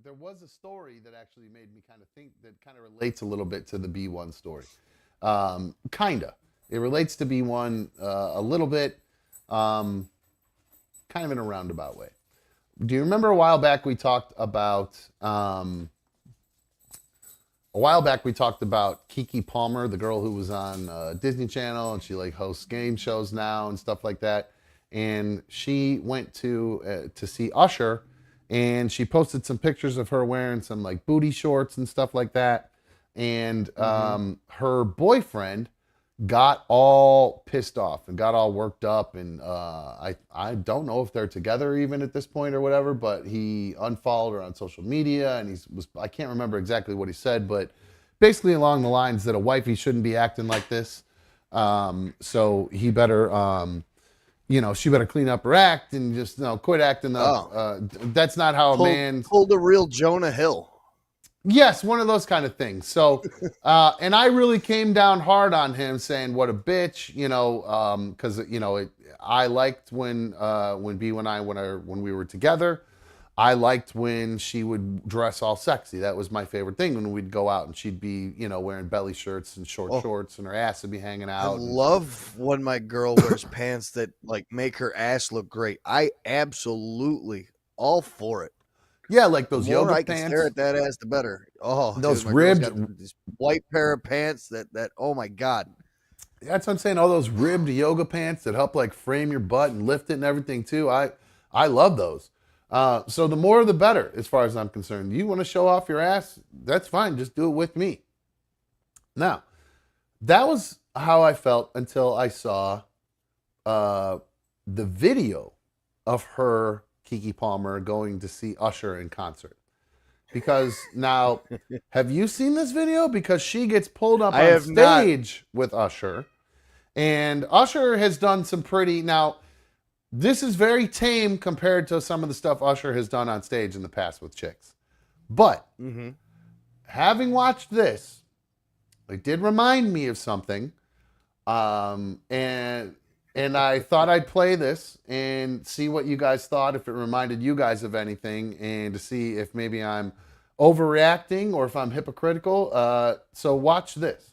There was a story that actually made me kind of think that kind of relates a little bit to the B1 story. Kinda. It relates to B1 a little bit, kind of in a roundabout way. Do you remember a while back we talked about Keke Palmer, the girl who was on Disney Channel, and she like hosts game shows now and stuff like that. And she went to see Usher, and she posted some pictures of her wearing some like booty shorts and stuff like that. And her boyfriend got all pissed off and got all worked up, and I don't know if they're together even at this point or whatever, but he unfollowed her on social media, and I can't remember exactly what he said, but basically along the lines that a wifey shouldn't be acting like this. So he better she better clean up her act and just quit acting. That's not how a man pulled a real Jonah Hill. Yes, one of those kind of things. So, and I really came down hard on him, saying what a bitch, because I liked when B and I when we were together. I liked when she would dress all sexy. That was my favorite thing, when we'd go out and she'd be, wearing belly shirts and shorts, and her ass would be hanging out. I love when my girl wears pants that like make her ass look great. I absolutely all for it. Yeah, like those the more yoga I pants. Can stare at that ass, the better. Oh, those dude, ribbed, this white pair of pants that. Oh my god. That's what I'm saying. All those ribbed yoga pants that help like frame your butt and lift it and everything too. I love those. So the more the better, as far as I'm concerned. You want to show off your ass? That's fine. Just do it with me. Now, that was how I felt until I saw the video of her, Keke Palmer, going to see Usher in concert. Because now, have you seen this video? Because she gets pulled up on stage with Usher. And Usher has done some pretty... Now, this is very tame compared to some of the stuff Usher has done on stage in the past with chicks. But, having watched this, it did remind me of something. And I thought I'd play this and see what you guys thought, if it reminded you guys of anything, and to see if maybe I'm overreacting or if I'm hypocritical. So watch this.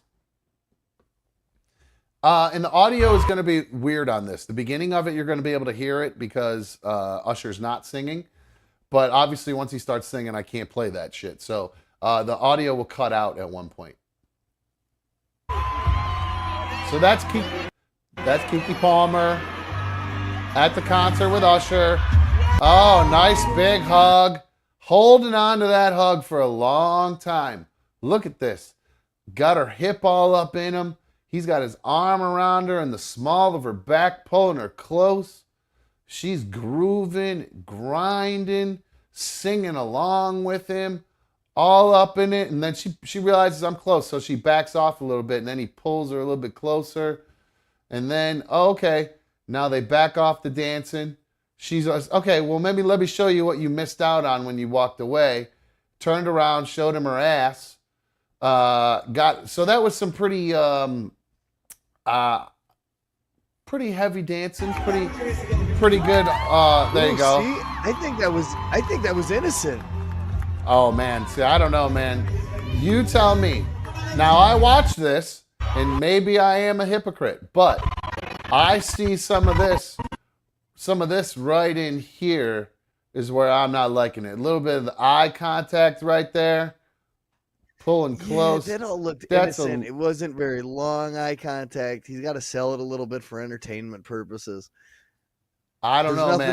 And the audio is going to be weird on this. The beginning of it, you're going to be able to hear it because Usher's not singing. But obviously, once he starts singing, I can't play that shit. So the audio will cut out at one point. So that's Keke Palmer at the concert with Usher. Oh, nice big hug. Holding on to that hug for a long time. Look at this. Got her hip all up in him. He's got his arm around her and the small of her back, pulling her close. She's grooving, grinding, singing along with him, all up in it. And then she realizes I'm close, so she backs off a little bit, and then he pulls her a little bit closer. And then, okay, now they back off the dancing. She's okay, well, maybe let me show you what you missed out on when you walked away. Turned around, showed him her ass. So that was some pretty heavy dancing, pretty good. There you go. See, I think that was innocent. Oh man, see, I don't know, man. You tell me. Now I watched this, and maybe I am a hypocrite, but I see some of this right in here is where I'm not liking it. A little bit of the eye contact right there. Pulling close. Yeah, that all looked innocent. It wasn't very long eye contact. He's got to sell it a little bit for entertainment purposes. I don't know, man. There's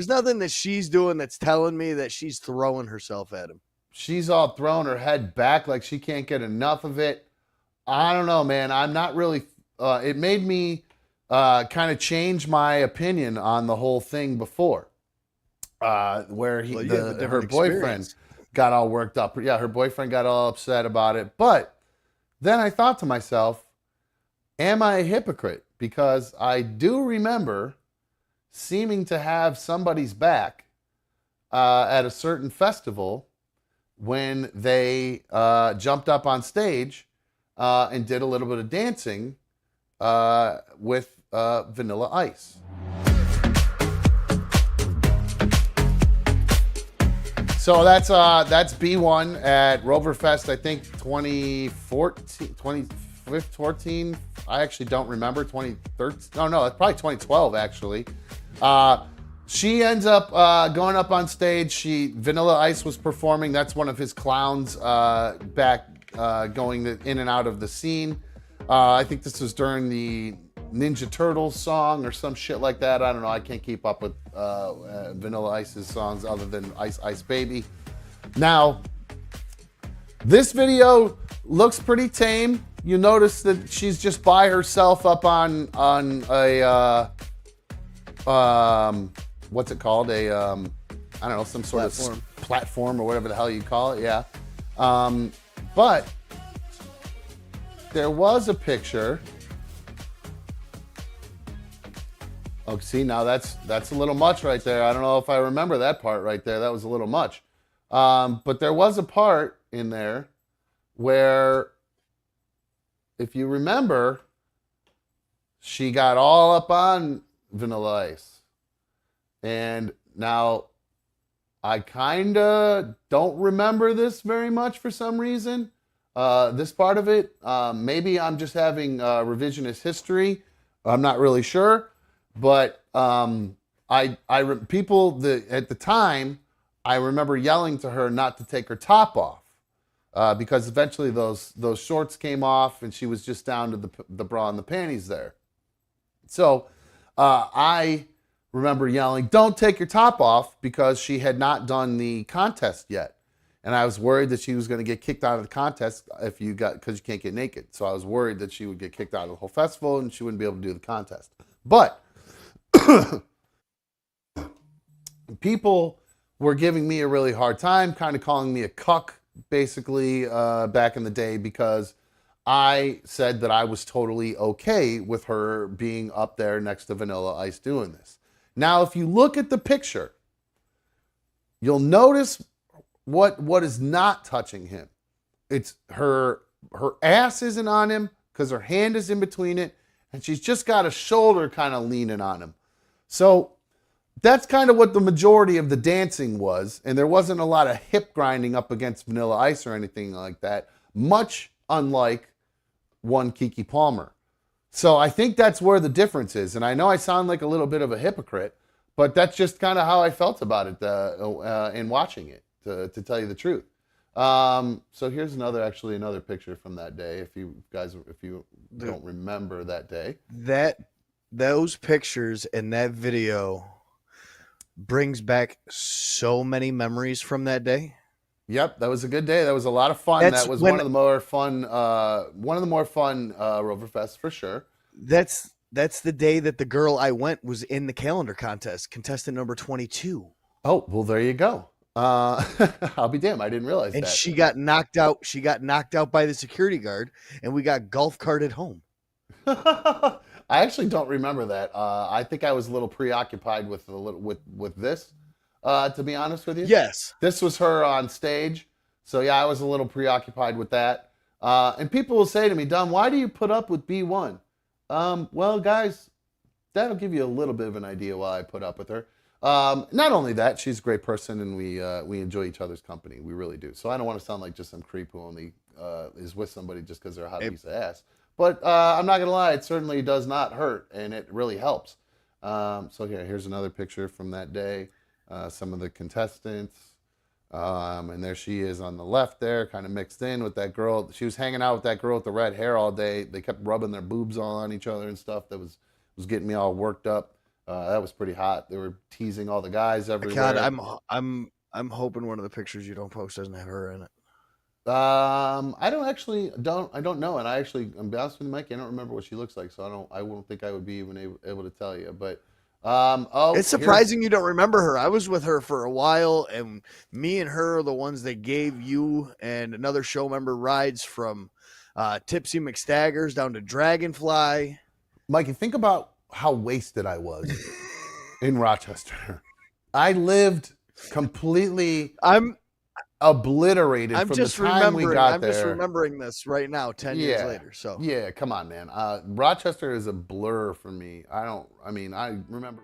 nothing that she's doing that's telling me that she's throwing herself at him. She's all throwing her head back like she can't get enough of it. I don't know, man. I'm not really... it made me kind of change my opinion on the whole thing before. Where her boyfriend got all worked up. Yeah, her boyfriend got all upset about it. But then I thought to myself, am I a hypocrite? Because I do remember seeming to have somebody's back at a certain festival when they jumped up on stage and did a little bit of dancing with Vanilla Ice. So that's B1 at Roverfest, I think 2014, 2014. I actually don't remember. 2013. No, it's probably 2012 actually. She ends up going up on stage. Vanilla Ice was performing. That's one of his clowns back going in and out of the scene. I think this was during the Ninja Turtles song or some shit like that. I don't know. I can't keep up with Vanilla Ice's songs other than Ice Ice Baby. Now, this video looks pretty tame. You notice that she's just by herself up on a what's it called? I don't know, some sort of platform or whatever the hell you call it. Yeah. But there was a picture. Oh, see, now that's a little much right there. I don't know if I remember that part right there. That was a little much. But there was a part in there where, if you remember, she got all up on Vanilla Ice. And now I kind of don't remember this very much for some reason. This part of it, maybe I'm just having revisionist history. I'm not really sure. But at the time, I remember yelling to her not to take her top off because eventually those shorts came off and she was just down to the bra and the panties there. So I remember yelling, "Don't take your top off," because she had not done the contest yet. And I was worried that she was going to get kicked out of the contest because you can't get naked. So I was worried that she would get kicked out of the whole festival and she wouldn't be able to do the contest. But people were giving me a really hard time, kind of calling me a cuck, basically, back in the day, because I said that I was totally okay with her being up there next to Vanilla Ice doing this. Now, if you look at the picture, you'll notice what is not touching him. It's her ass isn't on him because her hand is in between it, and she's just got a shoulder kind of leaning on him. So that's kind of what the majority of the dancing was, and there wasn't a lot of hip grinding up against Vanilla Ice or anything like that, much unlike one Keke Palmer. So I think that's where the difference is, and I know I sound like a little bit of a hypocrite, but that's just kind of how I felt about it in watching it, to tell you the truth. So here's another picture from that day, if you don't remember that day. Those pictures and that video brings back so many memories from that day. Yep, that was a good day. That was a lot of fun. That was one of the more fun Roverfests for sure. That's the day that the girl I went was in the calendar contest, contestant number 22. Oh, well, there you go. I'll be damned. I didn't realize that. And she got knocked out. She got knocked out by the security guard, and we got golf carted home. I actually don't remember that. I think I was a little preoccupied with this. To be honest with you, yes, this was her on stage. So yeah, I was a little preoccupied with that. And people will say to me, "Dom, why do you put up with B1?" Well, guys, that'll give you a little bit of an idea why I put up with her. Not only that, she's a great person, and we enjoy each other's company. We really do. So I don't want to sound like just some creep who only is with somebody just because they're a hot piece of ass. But I'm not gonna lie, it certainly does not hurt, and it really helps. So here's another picture from that day. Some of the contestants, and there she is on the left there, kind of mixed in with that girl. She was hanging out with that girl with the red hair all day. They kept rubbing their boobs all on each other and stuff. That was getting me all worked up. That was pretty hot. They were teasing all the guys everywhere. God, I'm hoping one of the pictures you don't post doesn't have her in it. I don't know, and I'm be honest with you, Mike, I don't remember what she looks like, so I won't think I would be even able to tell you. But it's surprising you don't remember her. I was with her for a while, and me and her are the ones that gave you and another show member rides from Tipsy McStaggers down to Dragonfly. Mikey, think about how wasted I was in Rochester. I lived completely obliterated from the time we got there. I'm just remembering this right now, 10 years later. So yeah, come on, man. Rochester is a blur for me. I remember.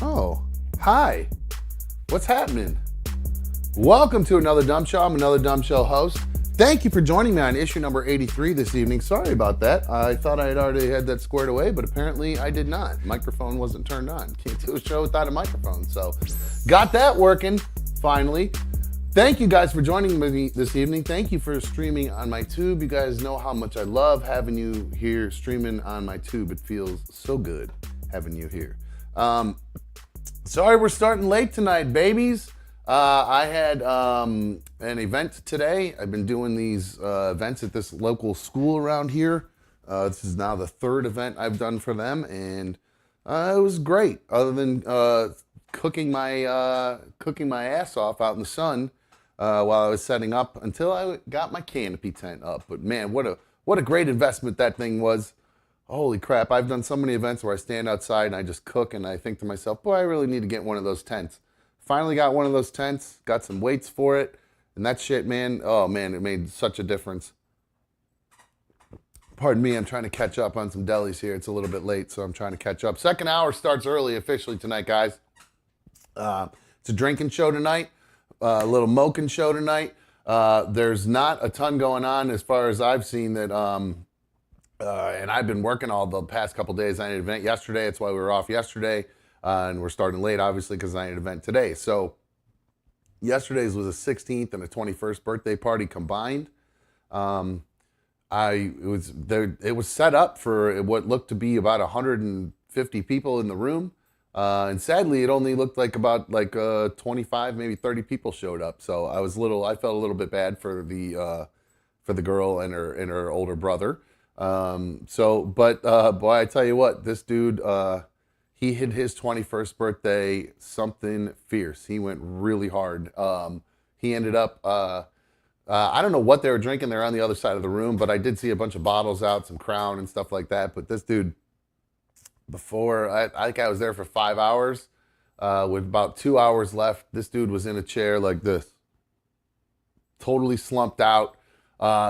Oh, hi. What's happening? Welcome to another Dumb Show. I'm another Dumb Show host. Thank you for joining me on issue number 83 this evening. Sorry about that. I thought I had already had that squared away, but apparently I did not. Microphone wasn't turned on. Can't do a show without a microphone. So got that working, finally. Thank you guys for joining me this evening. Thank you for streaming on my tube. You guys know how much I love having you here streaming on my tube. It feels so good having you here. Sorry we're starting late tonight, babies. I had an event today. I've been doing these events at this local school around here. This is now the third event I've done for them, and it was great. Other than cooking my ass off out in the sun while I was setting up until I got my canopy tent up. But man, what a great investment that thing was. Holy crap! I've done so many events where I stand outside and I just cook, and I think to myself, boy, I really need to get one of those tents. Finally got one of those tents, got some weights for it, and that shit, man, oh man, it made such a difference. Pardon me, I'm trying to catch up on some delis here. It's a little bit late, so I'm trying to catch up. Second hour starts early officially tonight, guys. It's a drinking show tonight, a little moking show tonight. There's not a ton going on as far as I've seen that, and I've been working all the past couple days. I had an event yesterday, that's why we were off yesterday. And we're starting late, obviously, because I had an event today. So yesterday's was a 16th and a 21st birthday party combined. It was set up for what looked to be about 150 people in the room. And sadly, it only looked like about 25, maybe 30 people showed up. So I felt a little bit bad for the girl and her older brother. But boy, I tell you what, this dude, he hit his 21st birthday something fierce. He went really hard. He ended up, I don't know what they were drinking. They're on the other side of the room, but I did see a bunch of bottles out, some Crown and stuff like that. But this dude, I think I was there for 5 hours, with about 2 hours left. This dude was in a chair like this, totally slumped out.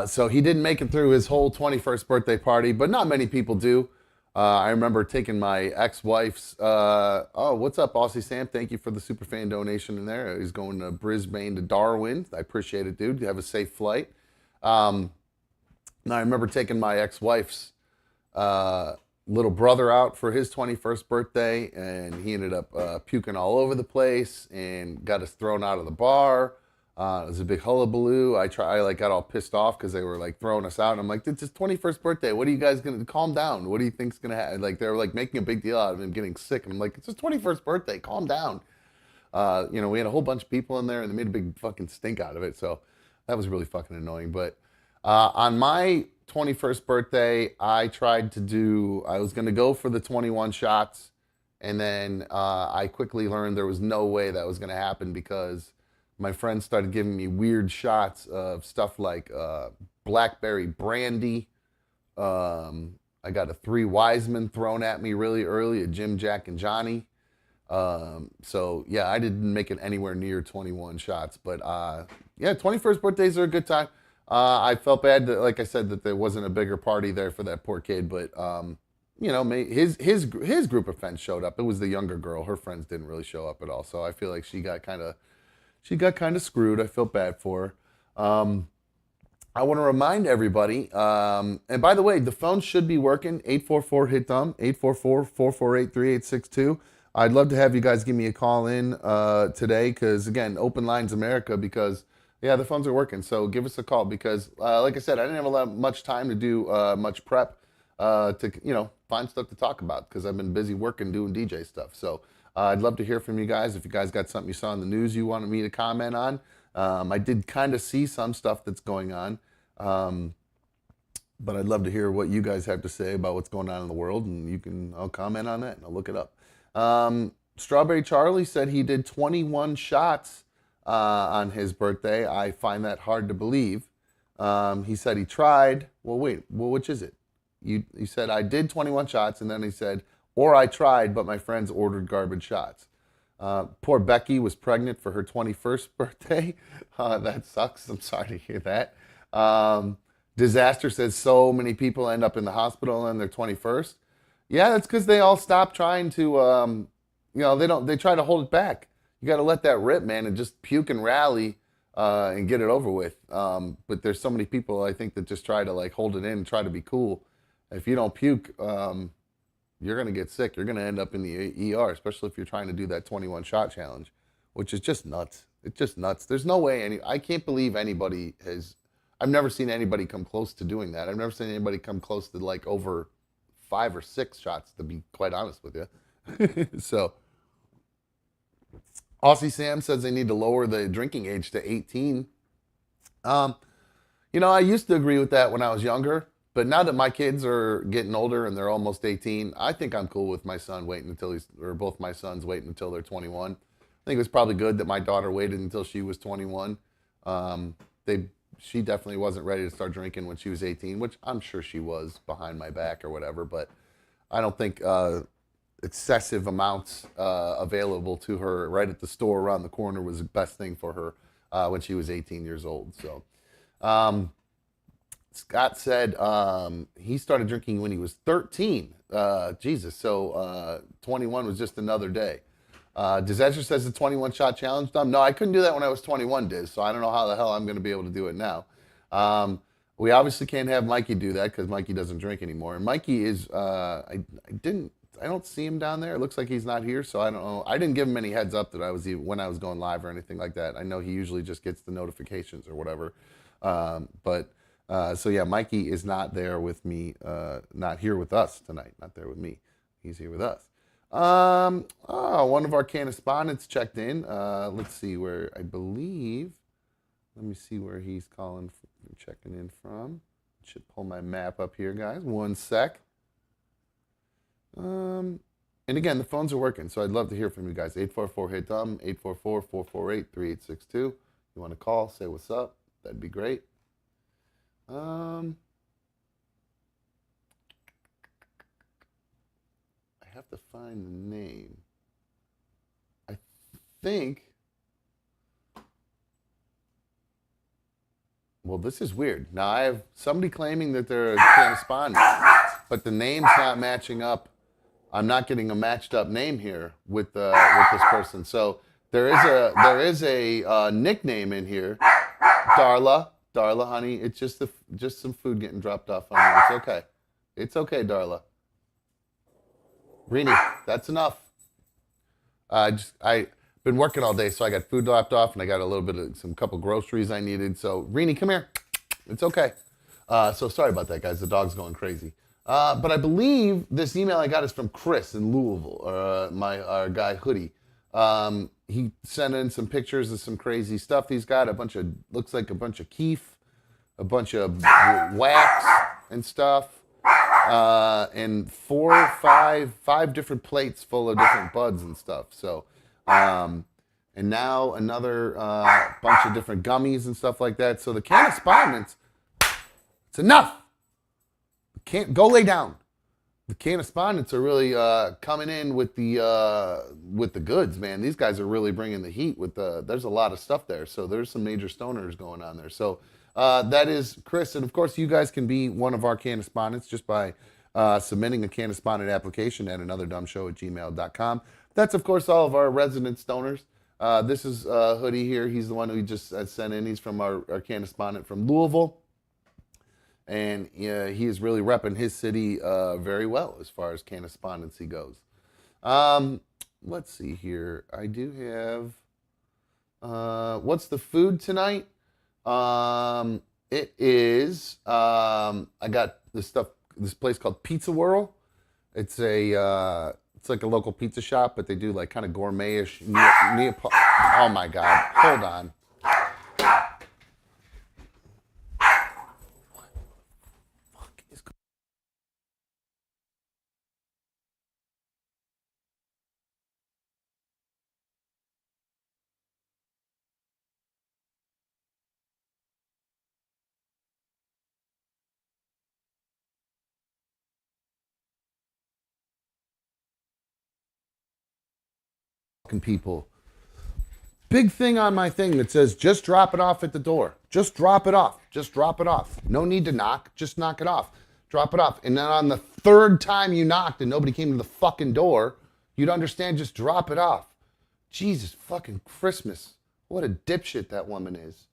So he didn't make it through his whole 21st birthday party, but not many people do. I remember taking my ex-wife's, what's up, Aussie Sam? Thank you for the superfan donation in there. He's going to Brisbane to Darwin. I appreciate it, dude. Have a safe flight. Now, I remember taking my ex-wife's little brother out for his 21st birthday, and he ended up puking all over the place and got us thrown out of the bar. It was a big hullabaloo. I got all pissed off because they were throwing us out. And I'm like, it's his 21st birthday. What are you guys going to calm down? What do you think's going to happen? They were making a big deal out of him getting sick. And I'm like, it's his 21st birthday. Calm down. We had a whole bunch of people in there and they made a big fucking stink out of it. So that was really fucking annoying. But on my 21st birthday, I was going to go for the 21 shots. And then I quickly learned there was no way that was going to happen because my friends started giving me weird shots of stuff like blackberry brandy. I got a 3 Wiseman thrown at me really early, a Jim, Jack, and Johnny. So, yeah, I didn't make it anywhere near 21 shots. But, 21st birthdays are a good time. I felt bad, that, like I said, that there wasn't a bigger party there for that poor kid. But, his group of friends showed up. It was the younger girl. Her friends didn't really show up at all. So I feel like she got kind of screwed. I felt bad for her. I want to remind everybody, and by the way, the phone should be working, 844-HIT-DUMB, 844-448-3862. I'd love to have you guys give me a call in today because, again, Open Lines America because, yeah, the phones are working. So give us a call because, like I said, I didn't have much time to do much prep to, find stuff to talk about because I've been busy working doing DJ stuff. So I'd love to hear from you guys. If you guys got something you saw in the news you wanted me to comment on. I did kind of see some stuff that's going on. But I'd love to hear what you guys have to say about what's going on in the world. And I'll comment on that and I'll look it up. Strawberry Charlie said he did 21 shots on his birthday. I find that hard to believe. He said he tried. Well, wait. Well, which is it? He said, I did 21 shots. And then he said, or I tried, but my friends ordered garbage shots. Poor Becky was pregnant for her 21st birthday. That sucks. I'm sorry to hear that. Disaster says so many people end up in the hospital on their 21st. Yeah, that's because they all stopped trying to, they try to hold it back. You got to let that rip, man, and just puke and rally and get it over with. But there's so many people, I think, that just try to like hold it in and try to be cool. If you don't puke, you're going to get sick. You're going to end up in the ER, especially if you're trying to do that 21 shot challenge, which is just nuts. It's just nuts. There's no way I can't believe anybody I've never seen anybody come close to doing that. I've never seen anybody come close to like over 5 or 6 shots, to be quite honest with you. So, Aussie Sam says they need to lower the drinking age to 18. I used to agree with that when I was younger, but now that my kids are getting older and they're almost 18, I think I'm cool with my son waiting until both my sons waiting until they're 21. I think it was probably good that my daughter waited until she was 21. She definitely wasn't ready to start drinking when she was 18, which I'm sure she was behind my back or whatever, but I don't think excessive amounts available to her right at the store around the corner was the best thing for her when she was 18 years old. So Scott said he started drinking when he was 13. Jesus, so 21 was just another day. Disaster says the 21 shot challenge done. No, I couldn't do that when I was 21, Diz, so I don't know how the hell I'm going to be able to do it now. We obviously can't have Mikey do that because Mikey doesn't drink anymore. And Mikey is, I don't see him down there. It looks like he's not here, so I don't know. I didn't give him any heads up that when I was going live or anything like that. I know he usually just gets the notifications or whatever. So yeah, Mikey is not there with me, not here with us tonight. Not there with me. He's here with us. One of our correspondents checked in. Let's see where I believe. Let me see where he's checking in from. Should pull my map up here, guys. One sec. And again, the phones are working, so I'd love to hear from you guys. 844-HIT-DUM, 844-448-3862. You want to call, say what's up. That'd be great. I have to find the name. I think. Well, this is weird. Now I have somebody claiming that they're a correspondent, but the name's not matching up. I'm not getting a matched up name here with this person. So there is a nickname in here, Darla. Darla, honey, it's just some food getting dropped off on you. It's okay. It's okay, Darla. Rini, that's enough. I've been working all day, so I got food dropped off, and I got a little bit of some couple groceries I needed. So, Rini, come here. It's okay. So sorry about that, guys. The dog's going crazy. But I believe this email I got is from Chris in Louisville, our guy Hoodie. He sent in some pictures of some crazy stuff he's got. Looks like a bunch of keef, a bunch of wax and stuff. And 5 different plates full of different buds and stuff. So, and now another bunch of different gummies and stuff like that. So the correspondence, it's enough. Can't go lay down. The correspondents are really coming in with the goods, man. These guys are really bringing the heat there's a lot of stuff there. So there's some major stoners going on there. So that is Chris. And of course, you guys can be one of our correspondents just by submitting a correspondent application at anotherdumbshow@gmail.com. That's, of course, all of our resident stoners. This is Hoodie here. He's the one who just sent in. He's from our correspondent from Louisville. And he is really repping his city very well as far as correspondency goes. Let's see here. I do have... what's the food tonight? It is... I got this place called Pizza Whirl. It's like a local pizza shop, but they do like kind of gourmet-ish... Oh my God. Hold on. People. Big thing on my thing that says, just drop it off at the door. Just drop it off. Just drop it off. No need to knock. Just knock it off. Drop it off. And then on the 3rd time you knocked and nobody came to the fucking door, You'd understand, just drop it off. Jesus fucking Christmas. What a dipshit that woman is.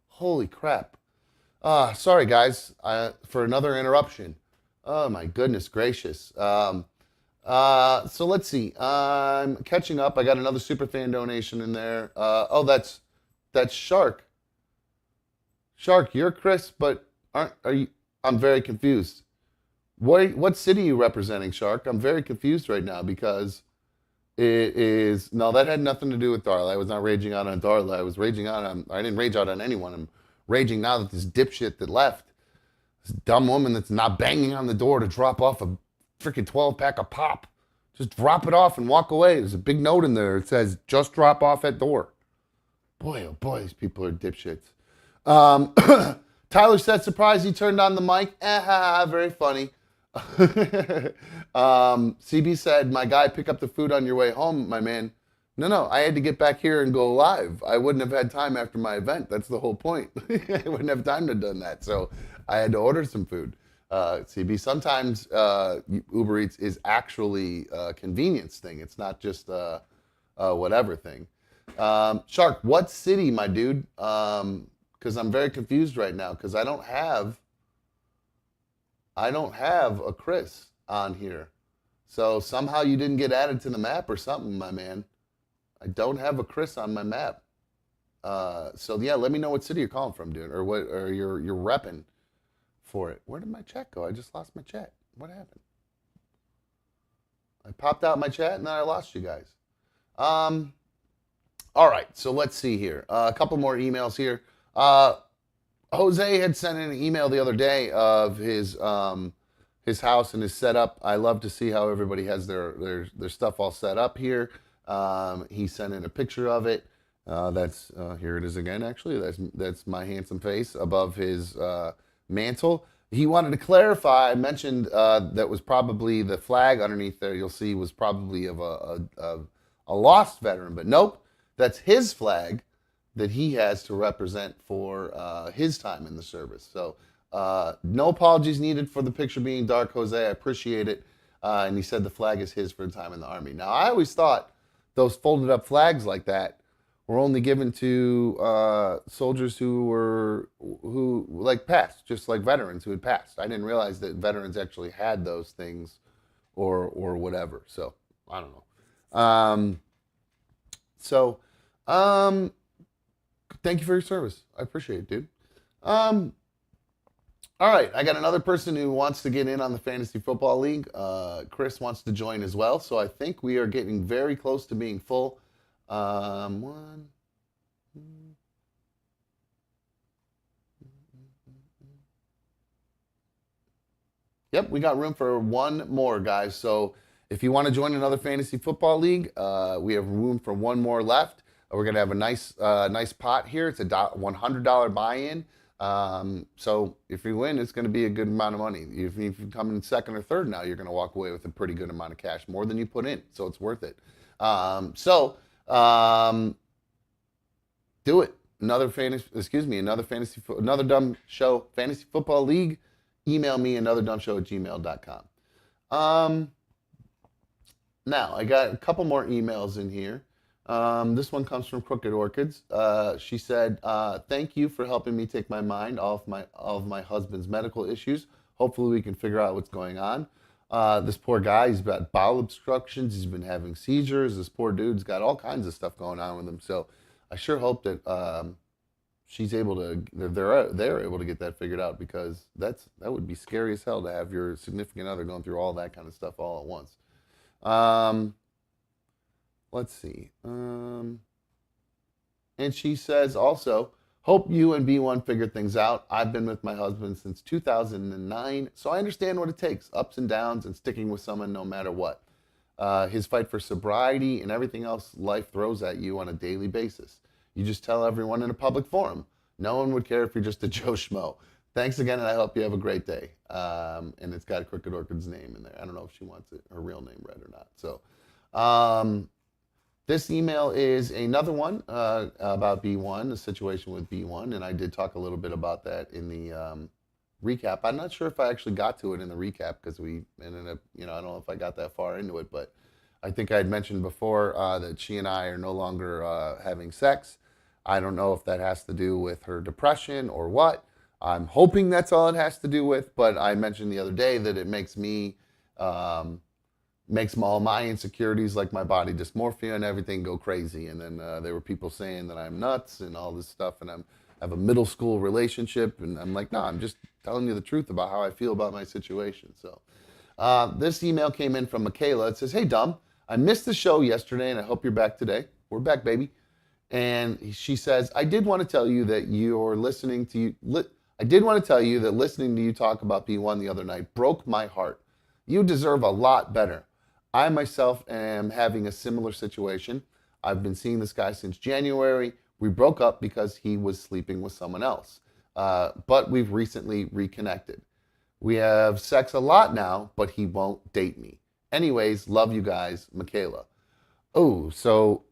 Holy crap. Sorry, guys, for another interruption. Oh, my goodness gracious. So let's see. I'm catching up. I got another superfan donation in there. That's Shark. Shark, you're Chris, but are you? I'm very confused. What city are you representing, Shark? I'm very confused right now because it is no. That had nothing to do with Darla. I was not raging out on Darla. I was raging out on. I didn't rage out on anyone. I'm raging now that this dipshit that left, this dumb woman that's not banging on the door to drop off a freaking 12-pack of pop. Just drop it off and walk away. There's a big note in there. It says, just drop off at door. Boy, oh boy, these people are dipshits. Tyler said, surprised he turned on the mic. Very funny. CB said, my guy, pick up the food on your way home, my man. No, I had to get back here and go live. I wouldn't have had time after my event. That's the whole point. I wouldn't have time to have done that. So I had to order some food. CB, sometimes Uber Eats is actually a convenience thing. It's not just a whatever thing. Shark, what city, my dude? Because I'm very confused right now because I don't have a Chris on here. So somehow you didn't get added to the map or something, my man. I don't have a Chris on my map. So yeah, let me know what city you're calling from, dude, or you're repping for it. Where did my chat go? I just lost my chat. What happened? I popped out my chat and then I lost you guys. All right, so let's see here. A couple more emails here. Jose had sent in an email the other day of his house and his setup. I love to see how everybody has their stuff all set up here. He sent in a picture of it. That's here it is again. Actually, that's my handsome face above his mantle. He wanted to clarify. I mentioned that was probably the flag underneath there. You'll see was probably of a lost veteran, but nope, that's his flag that he has to represent for his time in the service. So no apologies needed for the picture being dark, Jose. I appreciate it. And he said the flag is his for the time in the Army. Now, I always thought those folded up flags like that were only given to soldiers who passed, just like veterans who had passed. I didn't realize that veterans actually had those things or whatever. So I don't know. Thank you for your service. I appreciate it, dude. All right, I got another person who wants to get in on the Fantasy Football League. Chris wants to join as well, so I think we are getting very close to being full. One. Yep, we got room for one more, guys. So if you want to join another Fantasy Football League, we have room for one more left. We're going to have a nice pot here. It's a $100 buy-in. So if you win, it's going to be a good amount of money. If you come in second or third now, you're going to walk away with a pretty good amount of cash, more than you put in. So it's worth it. Do it. Another dumb show, Fantasy Football League. Email me, anotherdumbshow@gmail.com. Now, I got a couple more emails in here. This one comes from Crooked Orchids. She said, thank you for helping me take my mind off of my husband's medical issues. Hopefully we can figure out what's going on. This poor guy, he's got bowel obstructions. He's been having seizures. This poor dude's got all kinds of stuff going on with him. So I sure hope that they're able to get that figured out, because that would be scary as hell to have your significant other going through all that kind of stuff all at once. Let's see. And she says also, hope you and B1 figured things out. I've been with my husband since 2009, so I understand what it takes, ups and downs, and sticking with someone no matter what. His fight for sobriety and everything else life throws at you on a daily basis. You just tell everyone in a public forum. No one would care if you're just a Joe Schmo. Thanks again, and I hope you have a great day. And it's got Crooked Orchid's name in there. I don't know if she wants her real name read or not. So this email is another one about B1, the situation with B1, and I did talk a little bit about that in the recap. I'm not sure if I actually got to it in the recap, because we ended up, I don't know if I got that far into it, but I think I had mentioned before that she and I are no longer having sex. I don't know if that has to do with her depression or what. I'm hoping that's all it has to do with, but I mentioned the other day that it makes me, makes all my insecurities like my body dysmorphia and everything go crazy. And then there were people saying that I'm nuts and all this stuff, and I have a middle school relationship, and I'm like, no, I'm just telling you the truth about how I feel about my situation. So this email came in from Michaela. It says, hey, Dumb, I missed the show yesterday, and I hope you're back today. We're back, baby. And she says, I did want to tell you that listening to you talk about B1 the other night broke my heart. You deserve a lot better. I myself am having a similar situation. I've been seeing this guy since January. We broke up because he was sleeping with someone else. But we've recently reconnected. We have sex a lot now, but he won't date me. Anyways, love you guys, Michaela. Oh, so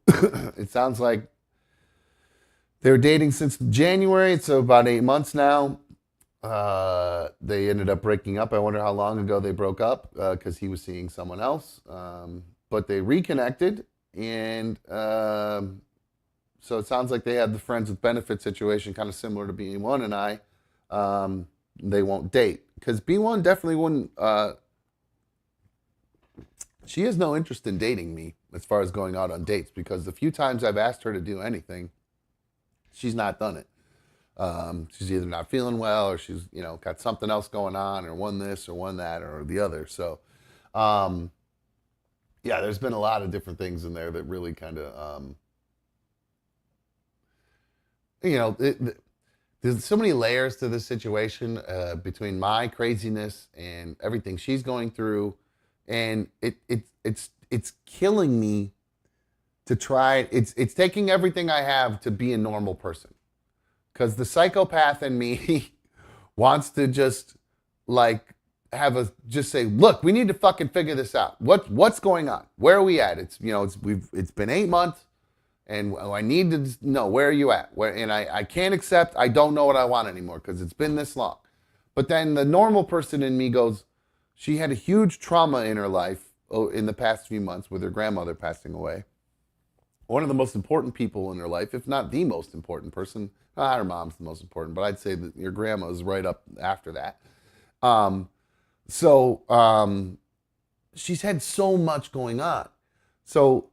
it sounds like they were dating since January, so about 8 months now. They ended up breaking up. I wonder how long ago they broke up because he was seeing someone else. But they reconnected, and so it sounds like they had the friends with benefits situation, kind of similar to B1 and I. They won't date because B1 definitely wouldn't. She has no interest in dating me as far as going out on dates, because the few times I've asked her to do anything, she's not done it. She's either not feeling well, or she's, got something else going on, or one this or one that or the other. So, yeah, there's been a lot of different things in there that really kind of, there's so many layers to this situation between my craziness and everything she's going through, and it's killing me to try. It's taking everything I have to be a normal person. Because the psychopath in me wants to just just say, look, we need to fucking figure this out. What's going on? Where are we at? It's been 8 months, and I need to know, where are you at? And I can't accept, I don't know what I want anymore because it's been this long. But then the normal person in me goes, she had a huge trauma in her life in the past few months with her grandmother passing away. One of the most important people in her life, if not the most important person. Her mom's the most important, but I'd say that your grandma is right up after that. She's had so much going on. So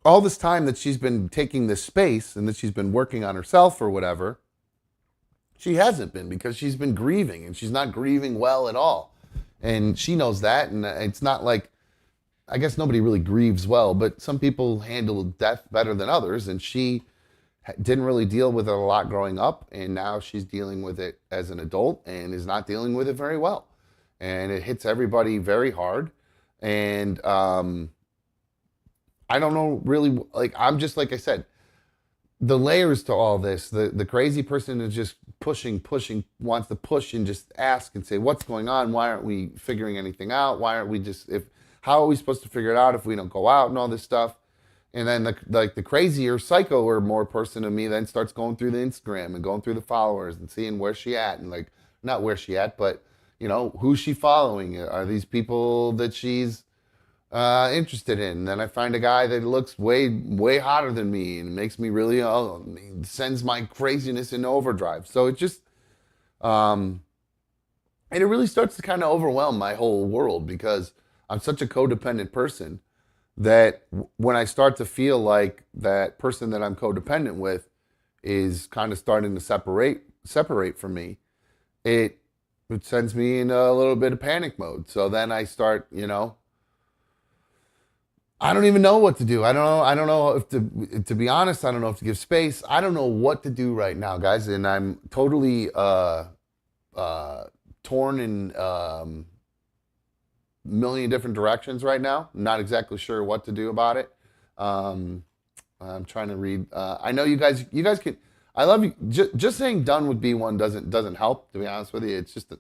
all this time that she's been taking this space and that she's been working on herself or whatever, she hasn't been, because she's been grieving, and she's not grieving well at all. And she knows that, and it's not like, I guess nobody really grieves well, but some people handle death better than others, and she didn't really deal with it a lot growing up, and now she's dealing with it as an adult and is not dealing with it very well. And it hits everybody very hard. And I don't know really, I'm just, like I said, the layers to all this. The crazy person is just pushing, wants to push and just ask and say, what's going on? Why aren't we figuring anything out? Why aren't we how are we supposed to figure it out if we don't go out and all this stuff? And then the crazier, psycho or more person of me then starts going through the Instagram and going through the followers and seeing where she at, and not where she at, but who's she following? Are these people that she's interested in? And then I find a guy that looks way hotter than me and makes me really sends my craziness into overdrive. So it just and it really starts to kind of overwhelm my whole world, because I'm such a codependent person that when I start to feel like that person that I'm codependent with is kind of starting to separate from me, it sends me in a little bit of panic mode. So then I start, I don't even know what to do. I don't know if to be honest, I don't know if to give space. I don't know what to do right now, guys. And I'm totally torn in million different directions right now. I'm not exactly sure what to do about it. I'm trying to read. I know you guys can. I love you. Just saying done with B1 doesn't help. To be honest with you, it's just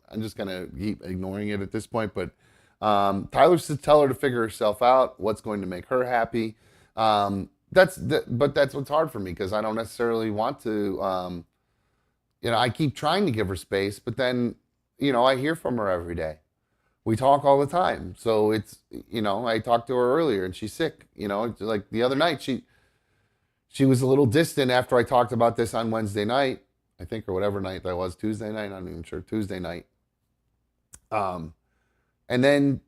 I'm just gonna keep ignoring it at this point. But Tyler says tell her to figure herself out. What's going to make her happy? But that's what's hard for me, because I don't necessarily want to. I keep trying to give her space, but then I hear from her every day. we talk all the time. So it's, I talked to her earlier and she's sick. It's like the other night, she was a little distant after I talked about this on Wednesday night, I think, or whatever night that was, Tuesday night, I'm not even sure, Tuesday night. And then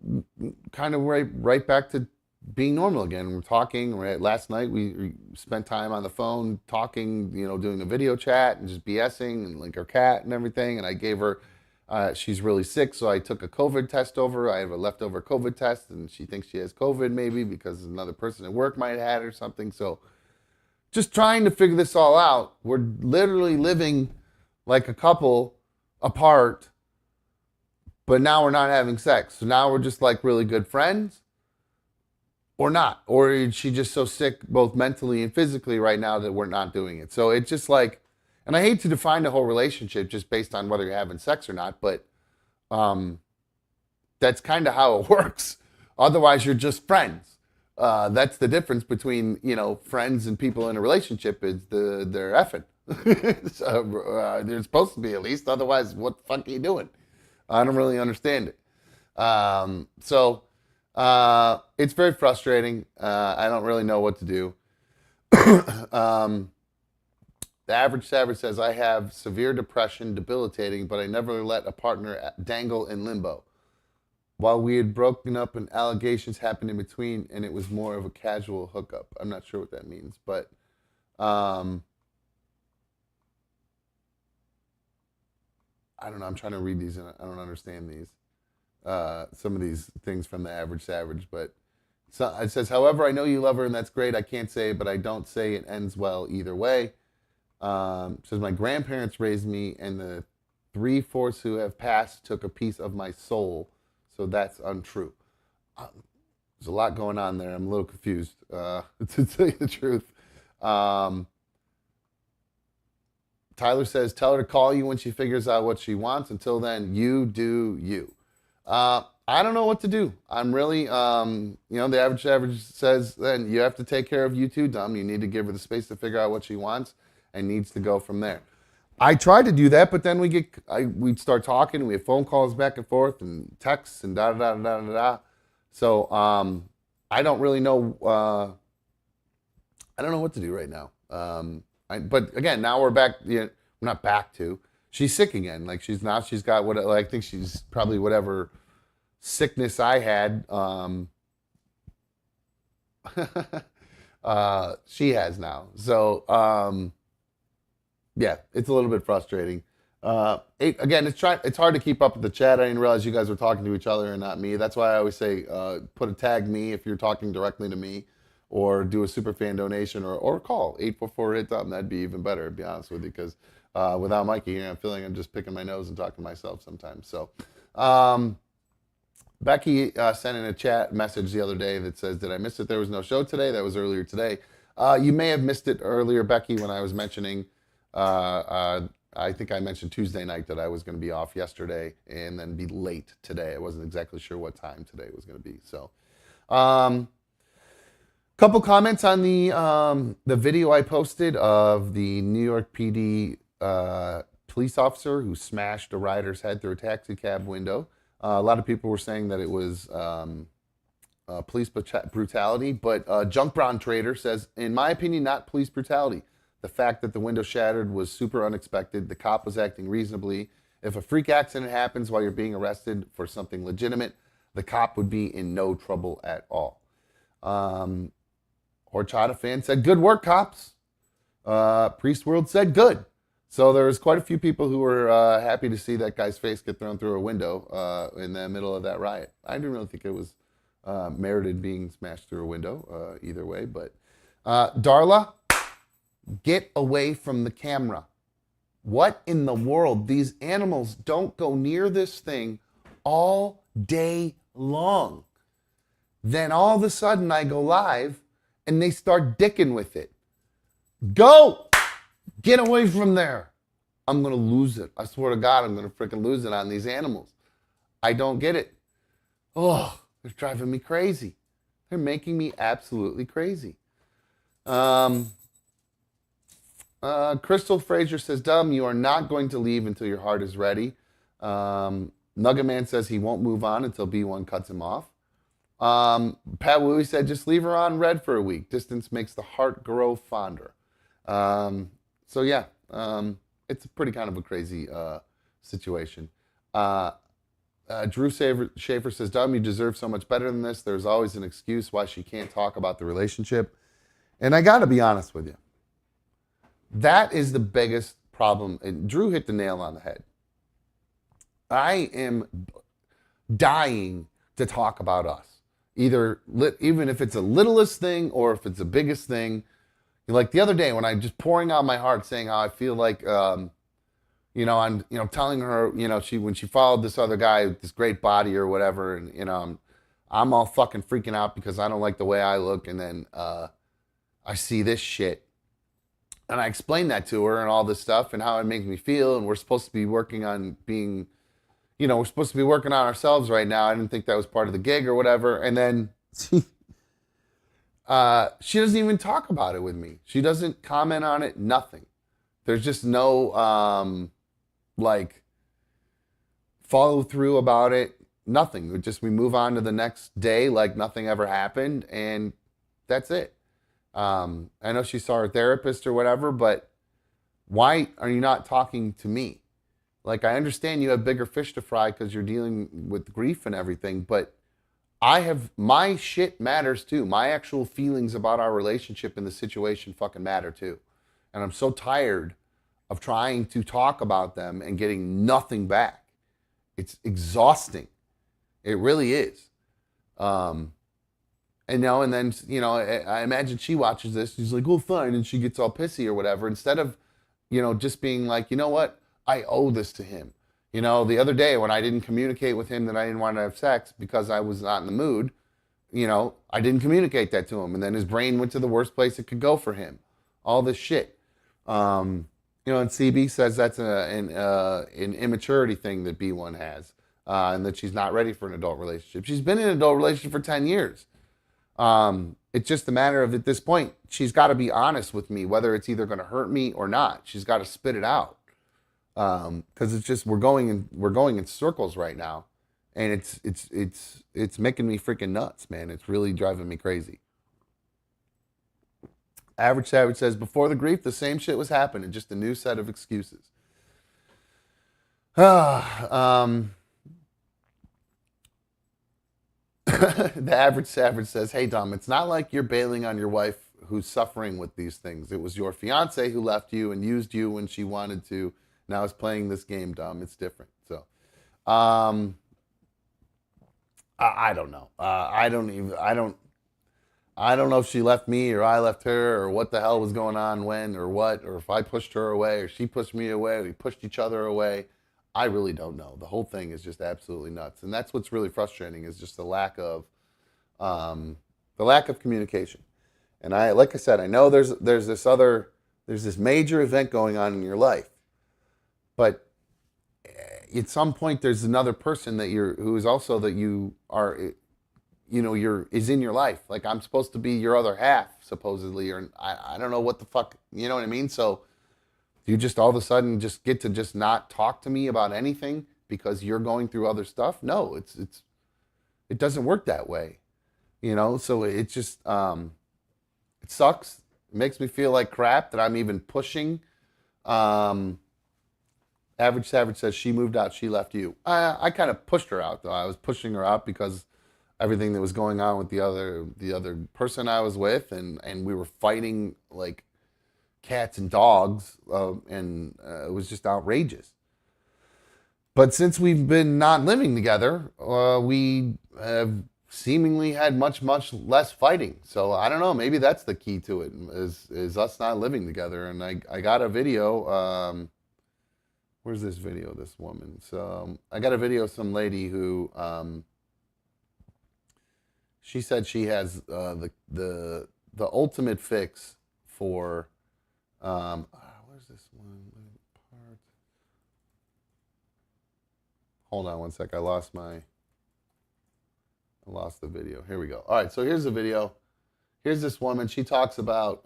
kind of right back to being normal again. We're talking. Last night we spent time on the phone talking, doing a video chat and just BSing and like her cat and everything. And I gave her, she's really sick, so I took a COVID test over. I have a leftover COVID test, and she thinks she has COVID maybe because another person at work might have had it or something. So just trying to figure this all out. We're literally living like a couple apart, but now we're not having sex. So now we're just like really good friends or not. Or is she just so sick both mentally and physically right now that we're not doing it? So it's just like, and I hate to define the whole relationship just based on whether you're having sex or not, but that's kind of how it works. Otherwise, you're just friends. That's the difference between, friends and people in a relationship is they're effing. So, they're supposed to be at least. Otherwise, what the fuck are you doing? I don't really understand it. So it's very frustrating. I don't really know what to do. The average savage says, I have severe depression, debilitating, but I never let a partner dangle in limbo. While we had broken up and allegations happened in between, and it was more of a casual hookup. I'm not sure what that means, but I don't know. I'm trying to read these, and I don't understand these. Some of these things from the average savage, but it says, however, I know you love her, and that's great. I can't say it, but I don't say it ends well either way. Says, my grandparents raised me, and the 3/4 who have passed took a piece of my soul. So that's untrue. There's a lot going on there. I'm a little confused, to tell you the truth. Tyler says, tell her to call you when she figures out what she wants. Until then, you do you. I don't know what to do. I'm really, the average says, then you have to take care of you too, dumb. You need to give her the space to figure out what she wants and needs to go from there. I tried to do that, but then we'd start talking. We have phone calls back and forth and texts and da da da da da da. So I don't really know. I don't know what to do right now. But again, now we're back. We're not back to. She's sick again. Like she's got what I think she's probably whatever sickness I had. She has now. So. Yeah, it's a little bit frustrating. Again, it's hard to keep up with the chat. I didn't realize you guys were talking to each other and not me. That's why I always say put a tag me if you're talking directly to me, or do a super fan donation, or call 844-HIT-DUMB. That'd be even better, to be honest with you, because without Mikey here, I'm feeling I'm just picking my nose and talking to myself sometimes. So Becky sent in a chat message the other day that says, did I miss it? There was no show today. That was earlier today. You may have missed it earlier, Becky, when I was mentioning I think I mentioned Tuesday night that I was going to be off yesterday and then be late today. I wasn't exactly sure what time today was going to be. So, couple comments on the video I posted of the New York PD police officer who smashed a rider's head through a taxi cab window. A lot of people were saying that it was police brutality, but Junk Brown Trader says, in my opinion, not police brutality. The fact that the window shattered was super unexpected. The cop was acting reasonably. If a freak accident happens while you're being arrested for something legitimate, the cop would be in no trouble at all. Horchata fan said, good work, cops. Priest World said, good. So there was quite a few people who were happy to see that guy's face get thrown through a window in the middle of that riot. I didn't really think it was merited being smashed through a window either way. But Darla, get away from the camera. What in the world? These animals don't go near this thing all day long. Then all of a sudden I go live and they start dicking with it. Go! Get away from there. I'm going to lose it. I swear to God, I'm going to freaking lose it on these animals. I don't get it. Oh, they're driving me crazy. They're making me absolutely crazy. Crystal Frazier says, Dumb, you are not going to leave until your heart is ready. Nugget Man says he won't move on until B1 cuts him off. Pat Wooey said, just leave her on red for a week. Distance makes the heart grow fonder. So yeah, it's pretty kind of a crazy situation. Drew Schaefer says, Dom, you deserve so much better than this. There's always an excuse why she can't talk about the relationship. And I got to be honest with you. That is the biggest problem. And Drew hit the nail on the head. I am dying to talk about us. Even if it's a littlest thing or if it's the biggest thing. Like the other day when I'm just pouring out my heart saying how I feel like, I'm telling her, when she followed this other guy with this great body or whatever, and, I'm all fucking freaking out because I don't like the way I look. And then I see this shit. And I explained that to her and all this stuff and how it makes me feel. And we're supposed to be working on being, we're supposed to be working on ourselves right now. I didn't think that was part of the gig or whatever. And then she doesn't even talk about it with me. She doesn't comment on it, nothing. There's just no, follow through about it, nothing. We move on to the next day like nothing ever happened. And that's it. I know she saw her therapist or whatever, but why are you not talking to me? Like, I understand you have bigger fish to fry because you're dealing with grief and everything, but my shit matters too. My actual feelings about our relationship and the situation fucking matter too. And I'm so tired of trying to talk about them and getting nothing back. It's exhausting. It really is. And then, I imagine she watches this. She's like, oh, fine. And she gets all pissy or whatever. Instead of, just being like, you know what? I owe this to him. The other day when I didn't communicate with him that I didn't want to have sex because I was not in the mood, I didn't communicate that to him. And then his brain went to the worst place it could go for him. All this shit. And CB says that's an immaturity thing that B1 has. And that she's not ready for an adult relationship. She's been in an adult relationship for 10 years. It's just a matter of, at this point, she's got to be honest with me, whether it's either going to hurt me or not. She's got to spit it out. Because it's just we're going in circles right now, and it's making me freaking nuts, man. It's really driving me crazy. Average Savage says, before the grief, the same shit was happening, just a new set of excuses. The Average Savage says, hey, Dom, it's not like you're bailing on your wife who's suffering with these things. It was your fiance who left you and used you when she wanted to. Now is playing this game, Dom. It's different. So, I don't know. I don't know if she left me or I left her or what the hell was going on when or what, or if I pushed her away or she pushed me away or we pushed each other away. I really don't know. The whole thing is just absolutely nuts. And that's what's really frustrating is just the lack of communication. And like I said, I know there's this major event going on in your life. But at some point, there's another person who is also that you are, is in your life. Like I'm supposed to be your other half, supposedly, or I don't know what the fuck, you know what I mean? So you just all of a sudden just get to just not talk to me about anything because you're going through other stuff. No, it doesn't work that way, So it just it sucks. It makes me feel like crap that I'm even pushing. Average Savage says she moved out, she left you. I kind of pushed her out though. I was pushing her out because everything that was going on with the other person I was with, and we were fighting like cats and dogs, and it was just outrageous. But since we've been not living together, we have seemingly had much less fighting. So I don't know. Maybe that's the key to it is us not living together. And I got a video. Where's this video of this woman? So I got a video of some lady who she said she has the ultimate fix for where's this one? Hold on one sec. I lost the video. Here we go. All right, so here's the video. Here's this woman. She talks about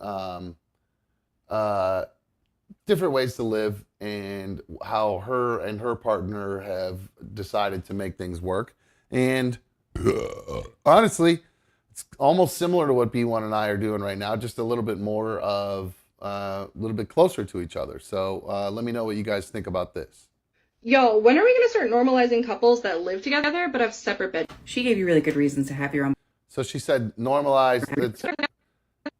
different ways to live and how her and her partner have decided to make things work. And honestly, it's almost similar to what B1 and I are doing right now, just a little bit more of a little bit closer to each other. So let me know what you guys think about this. Yo, when are we gonna start normalizing couples that live together but have separate beds? She gave you really good reasons to have your own. So she said normalize it's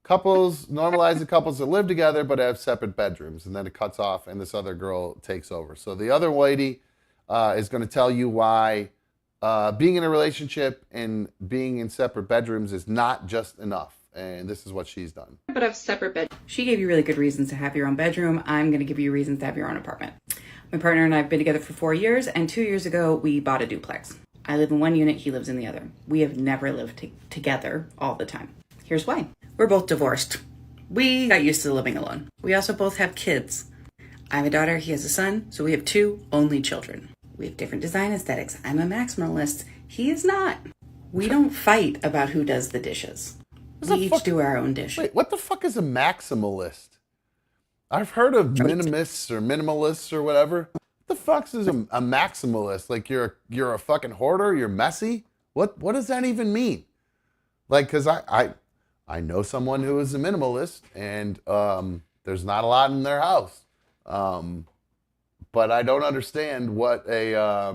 couples, normalize the couples that live together but have separate bedrooms. And then it cuts off and this other girl takes over. So the other lady is going to tell you why being in a relationship and being in separate bedrooms is not just enough. And this is what she's done. But have separate beds. She gave you really good reasons to have your own bedroom. I'm going to give you reasons to have your own apartment. My partner and I have been together for 4 years, and 2 years ago, we bought a duplex. I live in one unit, he lives in the other. We have never lived together all the time. Here's why. We're both divorced. We got used to living alone. We also both have kids. I have a daughter, he has a son, so we have 2 only children. We have different design aesthetics. I'm a maximalist. He is not. We don't fight about who does the dishes. We each do our own dish. Wait, what the fuck is a maximalist? I've heard of minimists or minimalists or whatever. What the fuck is a maximalist? Like you're a fucking hoarder? You're messy? What does that even mean? Like, because I know someone who is a minimalist and there's not a lot in their house. But I don't understand what a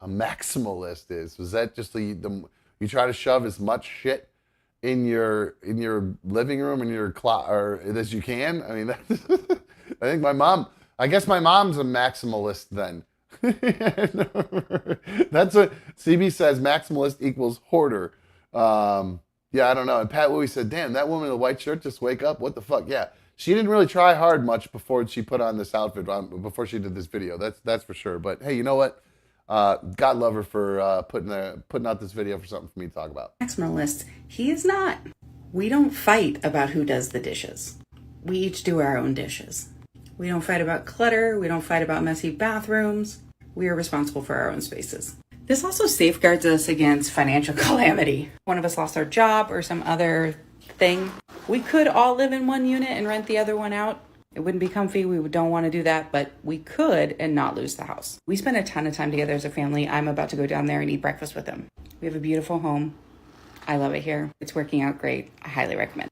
maximalist is. Was that just you try to shove as much shit in your living room in your or as you can? I mean, I think I guess my mom's a maximalist then. That's what CB says. Maximalist equals hoarder. Yeah, I don't know. And Pat Louie said, "Damn, that woman in the white shirt just wake up. What the fuck?" Yeah, she didn't really try hard much before she put on this outfit. Before she did this video, that's for sure. But hey, you know what? God love her for putting out this video for something for me to talk about. Maximalist. He is not. We don't fight about who does the dishes. We each do our own dishes. We don't fight about clutter. We don't fight about messy bathrooms. We are responsible for our own spaces. This also safeguards us against financial calamity. One of us lost our job or some other thing. We could all live in one unit and rent the other one out. It wouldn't be comfy. We don't want to do that, but we could and not lose the house. We spend a ton of time together as a family. I'm about to go down there and eat breakfast with him. We have a beautiful home. I love it here. It's working out great. I highly recommend.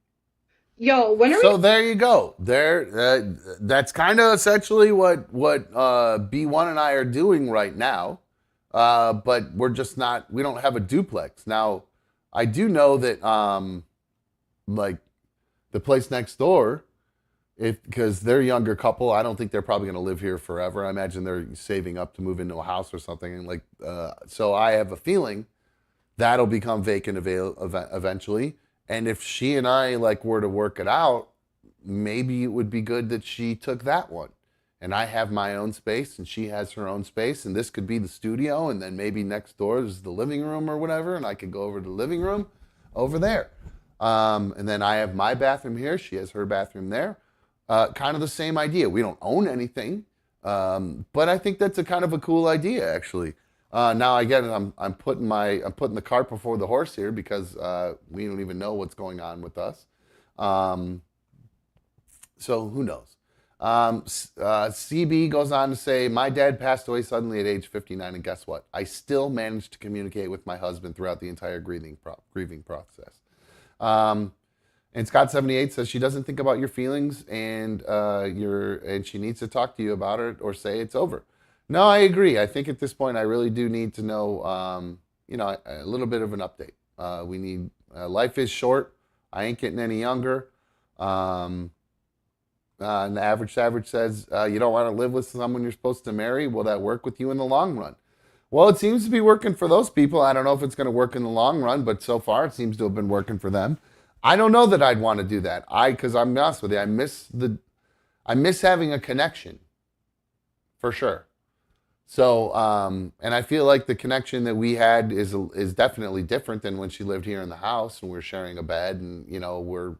Yo, when are So there you go. That's kind of essentially what B1 and I are doing right now. But we're just not. We don't have a duplex now. I do know that like the place next door, because they're a younger couple, I don't think they're probably going to live here forever. I imagine they're saving up to move into a house or something. And so I have a feeling that'll become vacant eventually. And if she and I were to work it out, maybe it would be good that she took that one. And I have my own space and she has her own space. And this could be the studio. And then maybe next door is the living room or whatever. And I could go over to the living room over there. And then I have my bathroom here. She has her bathroom there. Kind of the same idea. We don't own anything. But I think that's a kind of a cool idea, actually. Now again, I'm putting the cart before the horse here because we don't even know what's going on with us. So who knows? CB goes on to say, my dad passed away suddenly at age 59, and guess what? I still managed to communicate with my husband throughout the entire grieving process. And Scott78 says she doesn't think about your feelings and she needs to talk to you about it or say it's over. No, I agree. I think at this point I really do need to know, a little bit of an update. We need life is short. I ain't getting any younger. And the average says you don't want to live with someone you're supposed to marry. Will that work with you in the long run? Well, it seems to be working for those people. I don't know if it's going to work in the long run, but so far it seems to have been working for them. I don't know that I'd want to do that. Because I'm honest with you, I miss having a connection, for sure. So, and I feel like the connection that we had is definitely different than when she lived here in the house and we're sharing a bed and we're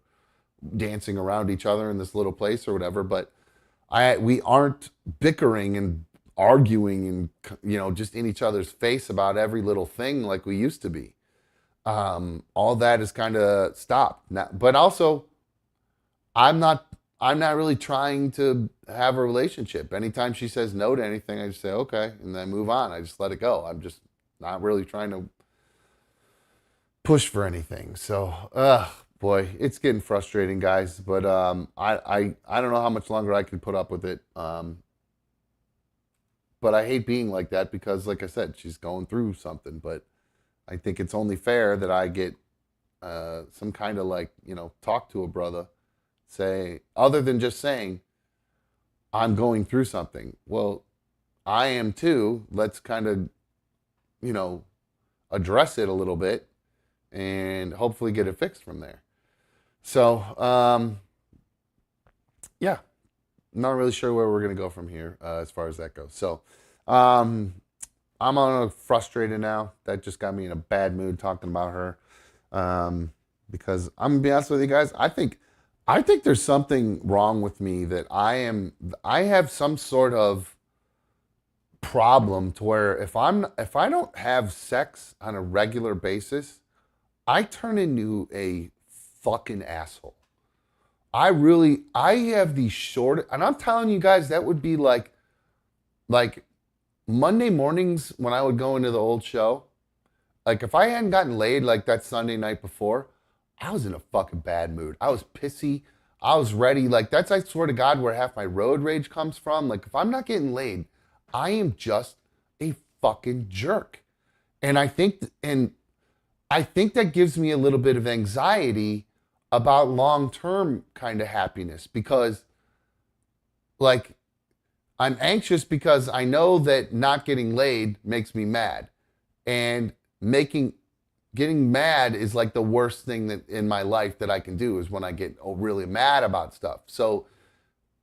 dancing around each other in this little place or whatever. But we aren't bickering and arguing and just in each other's face about every little thing like we used to be. All that is kind of stopped now. But also, I'm not I'm not really trying to have a relationship. Anytime she says no to anything, I just say okay, and then move on. I just let it go. I'm just not really trying to push for anything. So, boy, it's getting frustrating, guys. But I don't know how much longer I can put up with it. But I hate being like that because, like I said, she's going through something. But I think it's only fair that I get some kind of like, talk to a brother, say, other than just saying, I'm going through something. Well, I am too. Let's kind of, address it a little bit and hopefully get it fixed from there. So, yeah, I'm not really sure where we're going to go from here as far as that goes. So, I'm frustrated now. That just got me in a bad mood talking about her. Because I'm gonna be honest with you guys, I think there's something wrong with me that I have some sort of problem to where if I don't have sex on a regular basis, I turn into a fucking asshole. I have these short, and I'm telling you guys, that would be like Monday mornings when I would go into the old show. Like if I hadn't gotten laid like that Sunday night before, I was in a fucking bad mood. I was pissy. I was ready. Like that's, I swear to God, where half my road rage comes from. Like if I'm not getting laid, I am just a fucking jerk. And I think that gives me a little bit of anxiety about long-term kind of happiness because like I'm anxious because I know that not getting laid makes me mad. And getting mad is like the worst thing that in my life that I can do is when I get really mad about stuff. So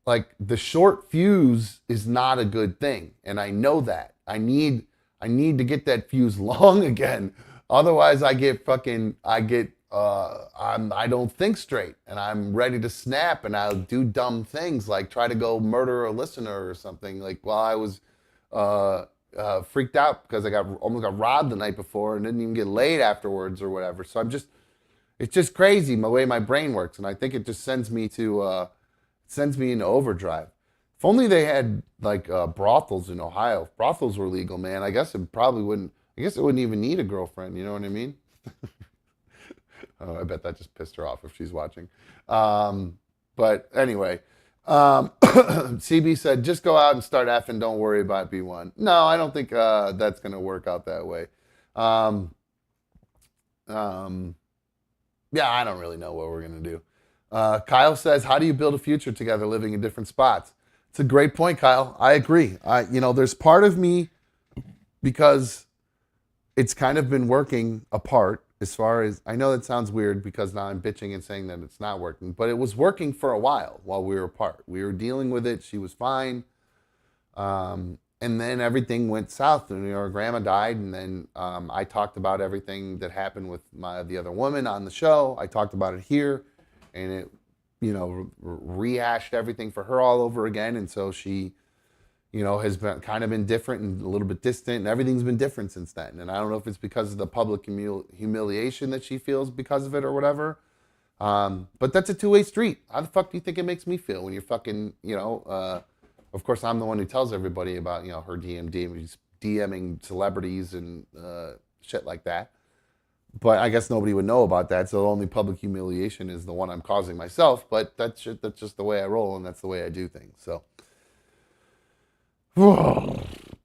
like the short fuse is not a good thing. And I know that. I need to get that fuse long again. Otherwise I don't think straight and I'm ready to snap and I'll do dumb things like try to go murder a listener or something like while I was freaked out because I almost got robbed the night before and didn't even get laid afterwards or whatever. So it's just crazy the way my brain works, and I think it just sends me into overdrive. If only they had like brothels in Ohio. If brothels were legal, man, I guess it wouldn't even need a girlfriend. You know what I mean? Oh, I bet that just pissed her off if she's watching. But anyway. CB said, just go out and start effing. Don't worry about B1. No, I don't think that's going to work out that way. Yeah, I don't really know what we're going to do. Kyle says, how do you build a future together living in different spots? It's a great point, Kyle. I agree. There's part of me because it's kind of been working apart. As far as, I know that sounds weird because now I'm bitching and saying that it's not working, but it was working for a while we were apart. We were dealing with it. She was fine. And then everything went south and our grandma died. And then I talked about everything that happened with the other woman on the show. I talked about it here and it, rehashed everything for her all over again. And so she, has been different and a little bit distant, and everything's been different since then. And I don't know if it's because of the public humiliation that she feels because of it or whatever. But that's a two-way street. How the fuck do you think it makes me feel when you're fucking, of course I'm the one who tells everybody about, her DMing celebrities and shit like that. But I guess nobody would know about that. So the only public humiliation is the one I'm causing myself. But that's just the way I roll, and that's the way I do things. So.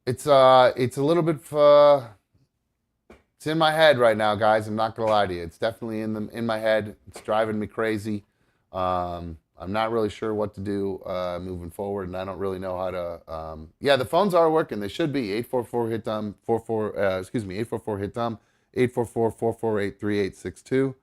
It's a little bit it's in my head right now, guys. I'm not gonna lie to you. It's definitely in my head. It's driving me crazy. I'm not really sure what to do moving forward, and I don't really know how to. Yeah, the phones are working. They should be 844 hit dumb 844 hit dumb 844-448-3862.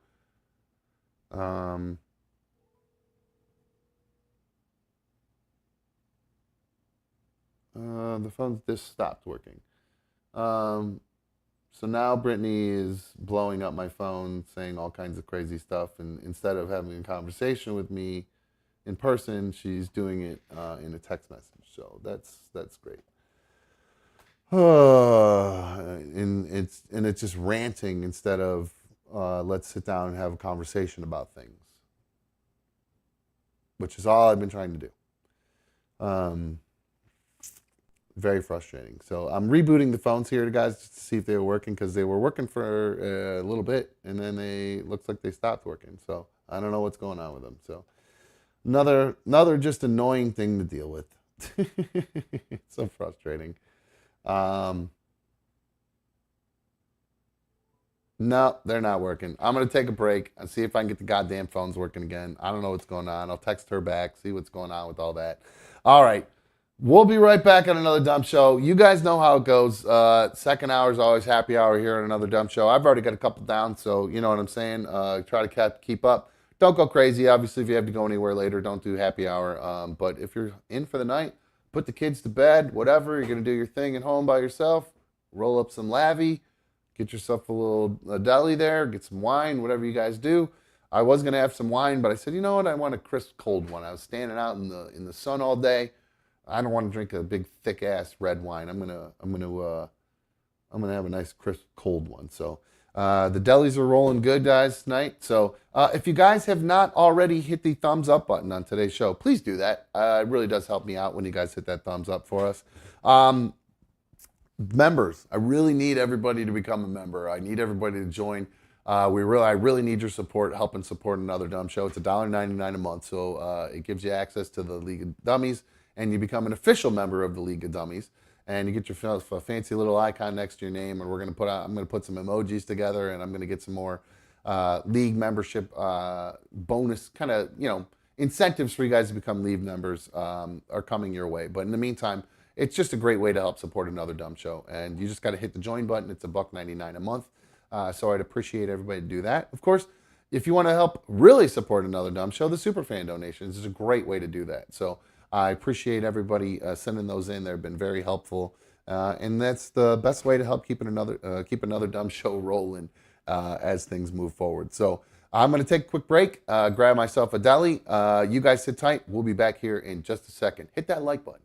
The phone just stopped working. So now Brittany is blowing up my phone, saying all kinds of crazy stuff. And instead of having a conversation with me in person, she's doing it in a text message. So that's great. And it's just ranting instead of let's sit down and have a conversation about things. which is all I've been trying to do. Very frustrating. So I'm rebooting the phones here, guys, just to see if they were working, because they were working for a little bit, and then looks like they stopped working. So I don't know what's going on with them. So another just annoying thing to deal with. It's so frustrating. No, they're not working. I'm going to take a break and see if I can get the goddamn phones working again. I don't know what's going on. I'll text her back, see what's going on with all that. All right. We'll be right back on another dumb show. You guys know how it goes. Second hour is always happy hour here on another dumb show. I've already got a couple down, so you know what I'm saying. Try to keep up. Don't go crazy. Obviously, if you have to go anywhere later, don't do happy hour. But if you're in for the night, put the kids to bed, whatever. You're going to do your thing at home by yourself. Roll up some lavy. Get yourself a deli there. Get some wine, whatever you guys do. I was going to have some wine, but I said, you know what? I want a crisp cold one. I was standing out in the sun all day. I don't want to drink a big thick ass red wine. I'm gonna have a nice crisp cold one. So the delis are rolling good, guys, tonight. So if you guys have not already hit the thumbs up button on today's show, please do that. It really does help me out when you guys hit that thumbs up for us. Members, I really need everybody to become a member. I need everybody to join. I really need your support, helping support another dumb show. It's $1.99 a month, so it gives you access to the League of Dummies. And you become an official member of the League of Dummies, and you get yourself a fancy little icon next to your name. And I'm going to put some emojis together, and I'm going to get some more league membership bonus kind of incentives for you guys to become league members are coming your way. But in the meantime, it's just a great way to help support another dumb show, and you just got to hit the join button. It's $1.99 a month, so I'd appreciate everybody to do that. Of course, if you want to help really support another dumb show, the Superfan donations is a great way to do that. So I appreciate everybody sending those in. They've been very helpful, and that's the best way to help keep another dumb show rolling as things move forward. So I'm going to take a quick break, grab myself a deli. You guys sit tight. We'll be back here in just a second. Hit that like button.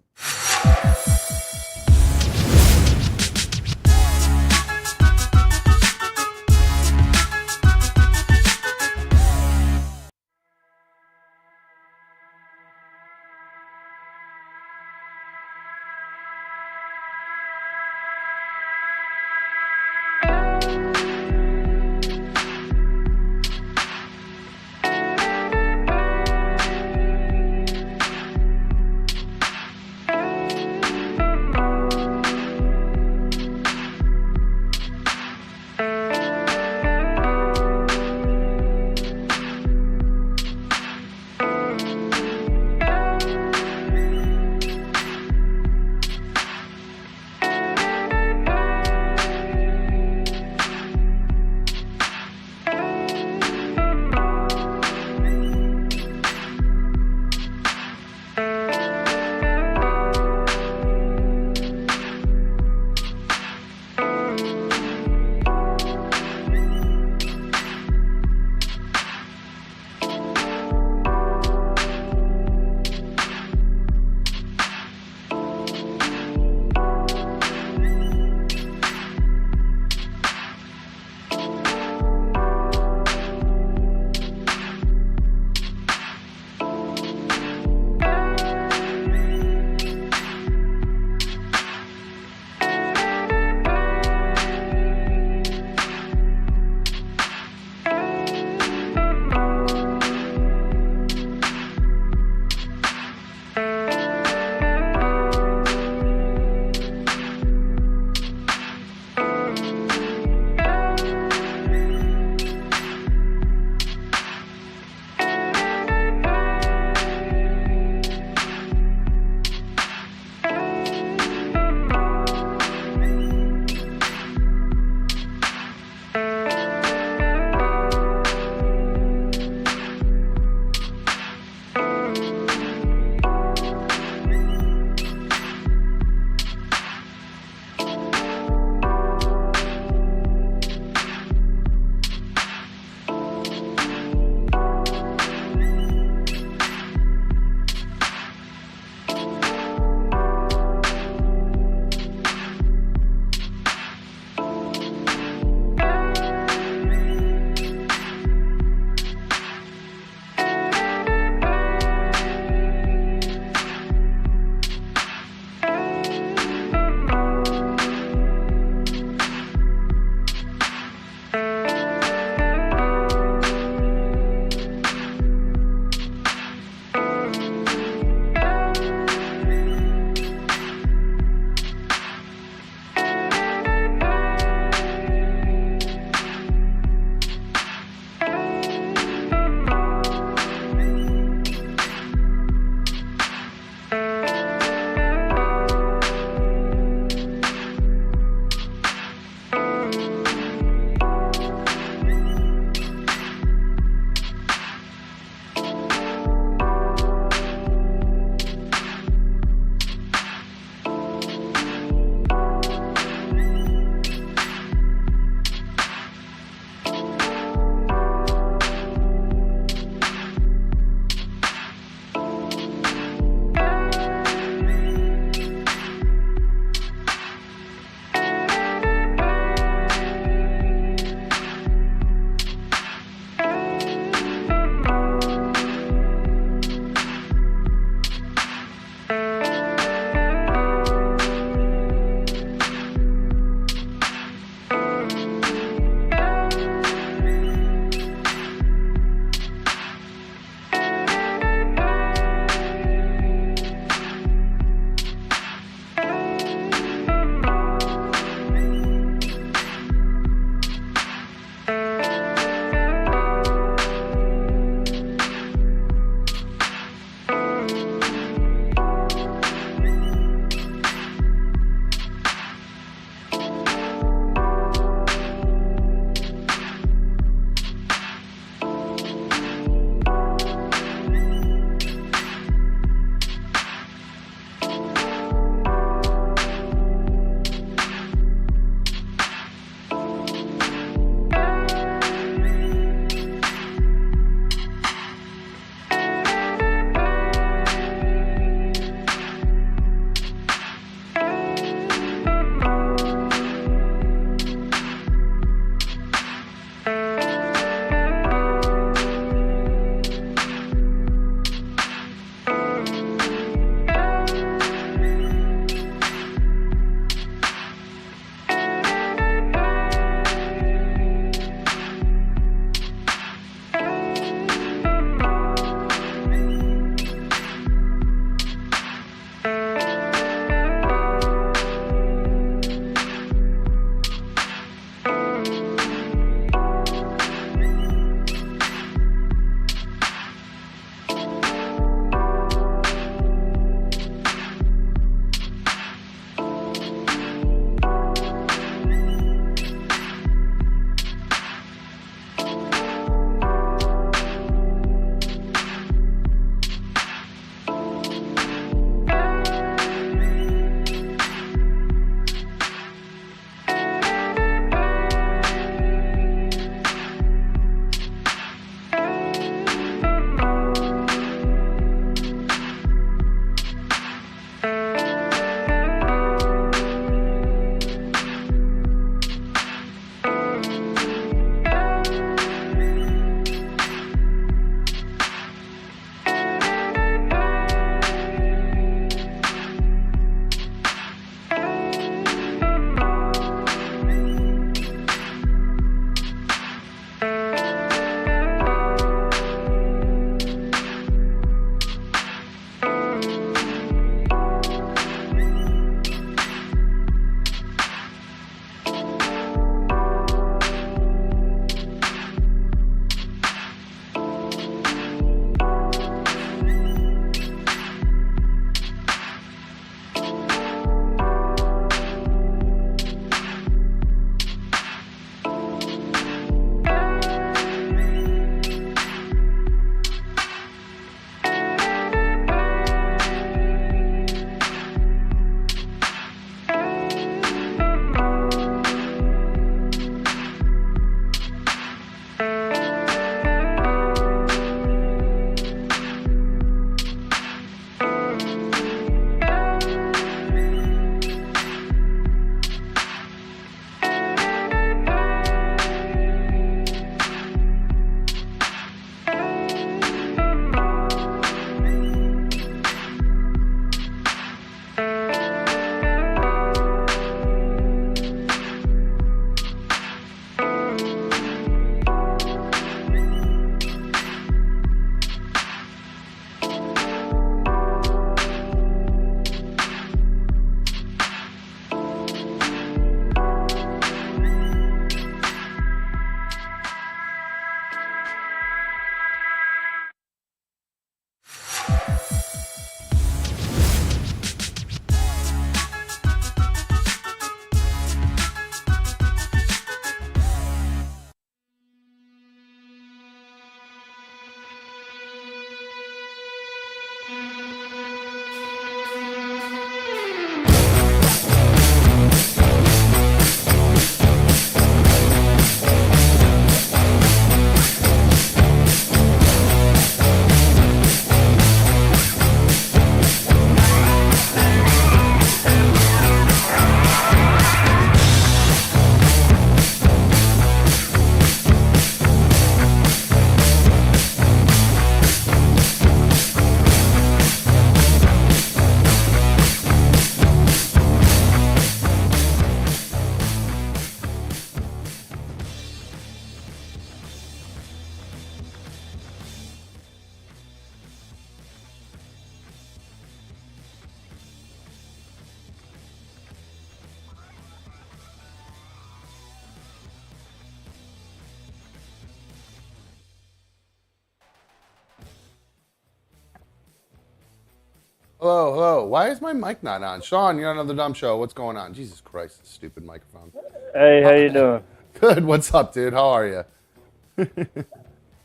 Hello, hello. Why is my mic not on? Sean, you're on another dumb show. What's going on? Jesus Christ, stupid microphone. Hey, how you doing? Good. What's up, dude? How are you?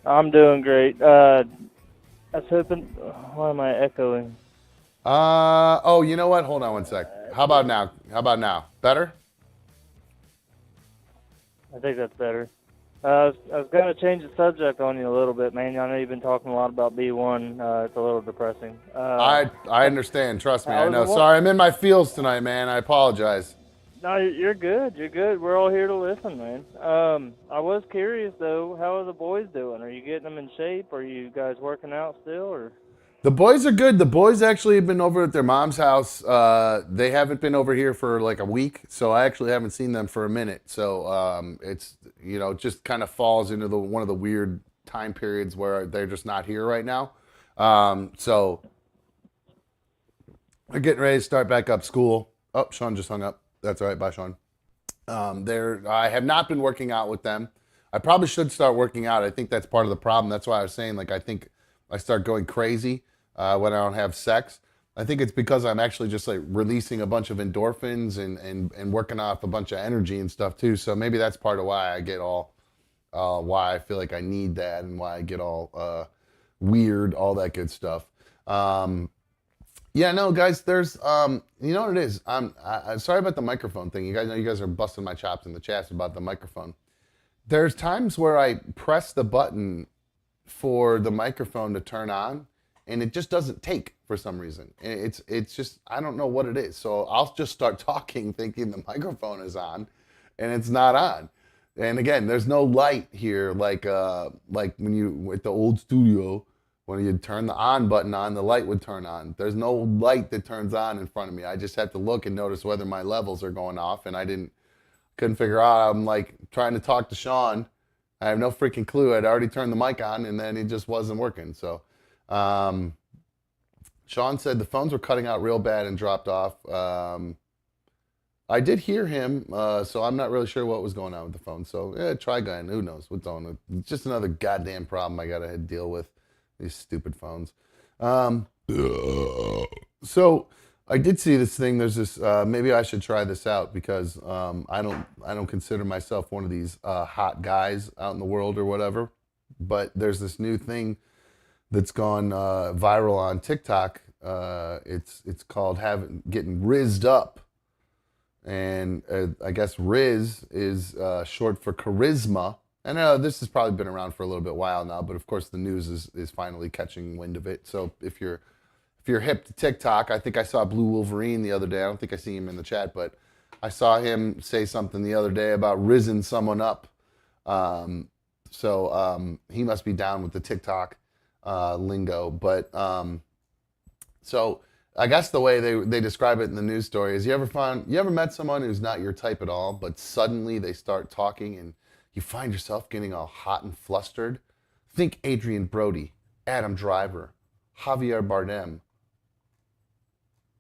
I'm doing great. I was hoping. Why am I echoing? Oh, you know what? Hold on one sec. How about now? Better? I think that's better. I was going to change the subject on you a little bit, man. I know you've been talking a lot about B1. It's a little depressing. I understand. Trust me. I know. was- Sorry, I'm in my feels tonight, man. I apologize. No, you're good. You're good. We're all here to listen, man. I was curious, though. How are the boys doing? Are you getting them in shape? Are you guys working out still, or? The boys are good. The boys actually have been over at their mom's house. They haven't been over here for like a week, so I actually haven't seen them for a minute. So it's it just kind of falls into one of the weird time periods where they're just not here right now. So they're getting ready to start back up school. Oh, Sean just hung up. That's all right. Bye, Sean. I have not been working out with them. I probably should start working out. I think that's part of the problem. That's why I was saying, like, I think I start going crazy when I don't have sex. I think it's because I'm actually just like releasing a bunch of endorphins and working off a bunch of energy and stuff too. So maybe that's part of why I get all, why I feel like I need that and why I get all weird, all that good stuff. Yeah, no, guys, there's, you know what it is? I'm sorry about the microphone thing. You guys know you guys are busting my chops in the chest about the microphone. There's times where I press the button for the microphone to turn on, and it just doesn't take for some reason. It's just, I don't know what it is. So I'll just start talking thinking the microphone is on, and it's not on. And again, there's no light here like when you at the old studio, when you'd turn the on button on, the light would turn on. There's no light that turns on in front of me. I just have to look and notice whether my levels are going off, and couldn't figure out. I'm like trying to talk to Sean. I have no freaking clue. I'd already turned the mic on, and then it just wasn't working. So Sean said the phones were cutting out real bad and dropped off. I did hear him, so I'm not really sure what was going on with the phone. So try again. Who knows what's on? It's just another goddamn problem I got to deal with. These stupid phones. So I did see this thing. There's this. Maybe I should try this out because I don't consider myself one of these hot guys out in the world or whatever. But there's this new thing that's gone viral on TikTok. It's called getting rizzed up, and I guess rizz is short for charisma. And this has probably been around for a little bit while now, but of course the news is finally catching wind of it. So if you're hip to TikTok, I think I saw Blue Wolverine the other day. I don't think I see him in the chat, but I saw him say something the other day about rizzing someone up. So he must be down with the TikTok lingo. But so I guess the way they describe it in the news story is you ever met someone who's not your type at all, but suddenly they start talking and you find yourself getting all hot and flustered? Think Adrian Brody, Adam Driver, Javier Bardem,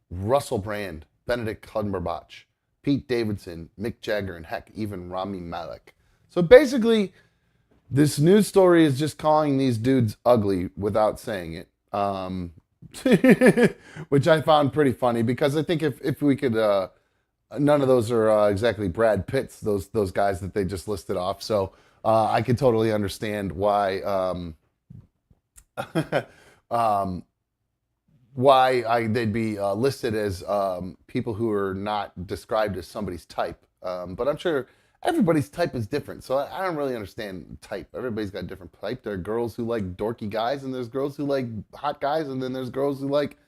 Russell Brand, Benedict Cumberbatch, Pete Davidson, Mick Jagger, and heck, even Rami Malek. So basically, this news story is just calling these dudes ugly without saying it, which I found pretty funny because I think if we could... none of those are exactly Brad Pitts, those guys that they just listed off. So I could totally understand why they'd be listed as people who are not described as somebody's type. But I'm sure everybody's type is different. So I don't really understand type. Everybody's got a different type. There are girls who like dorky guys, and there's girls who like hot guys, and then there's girls who like...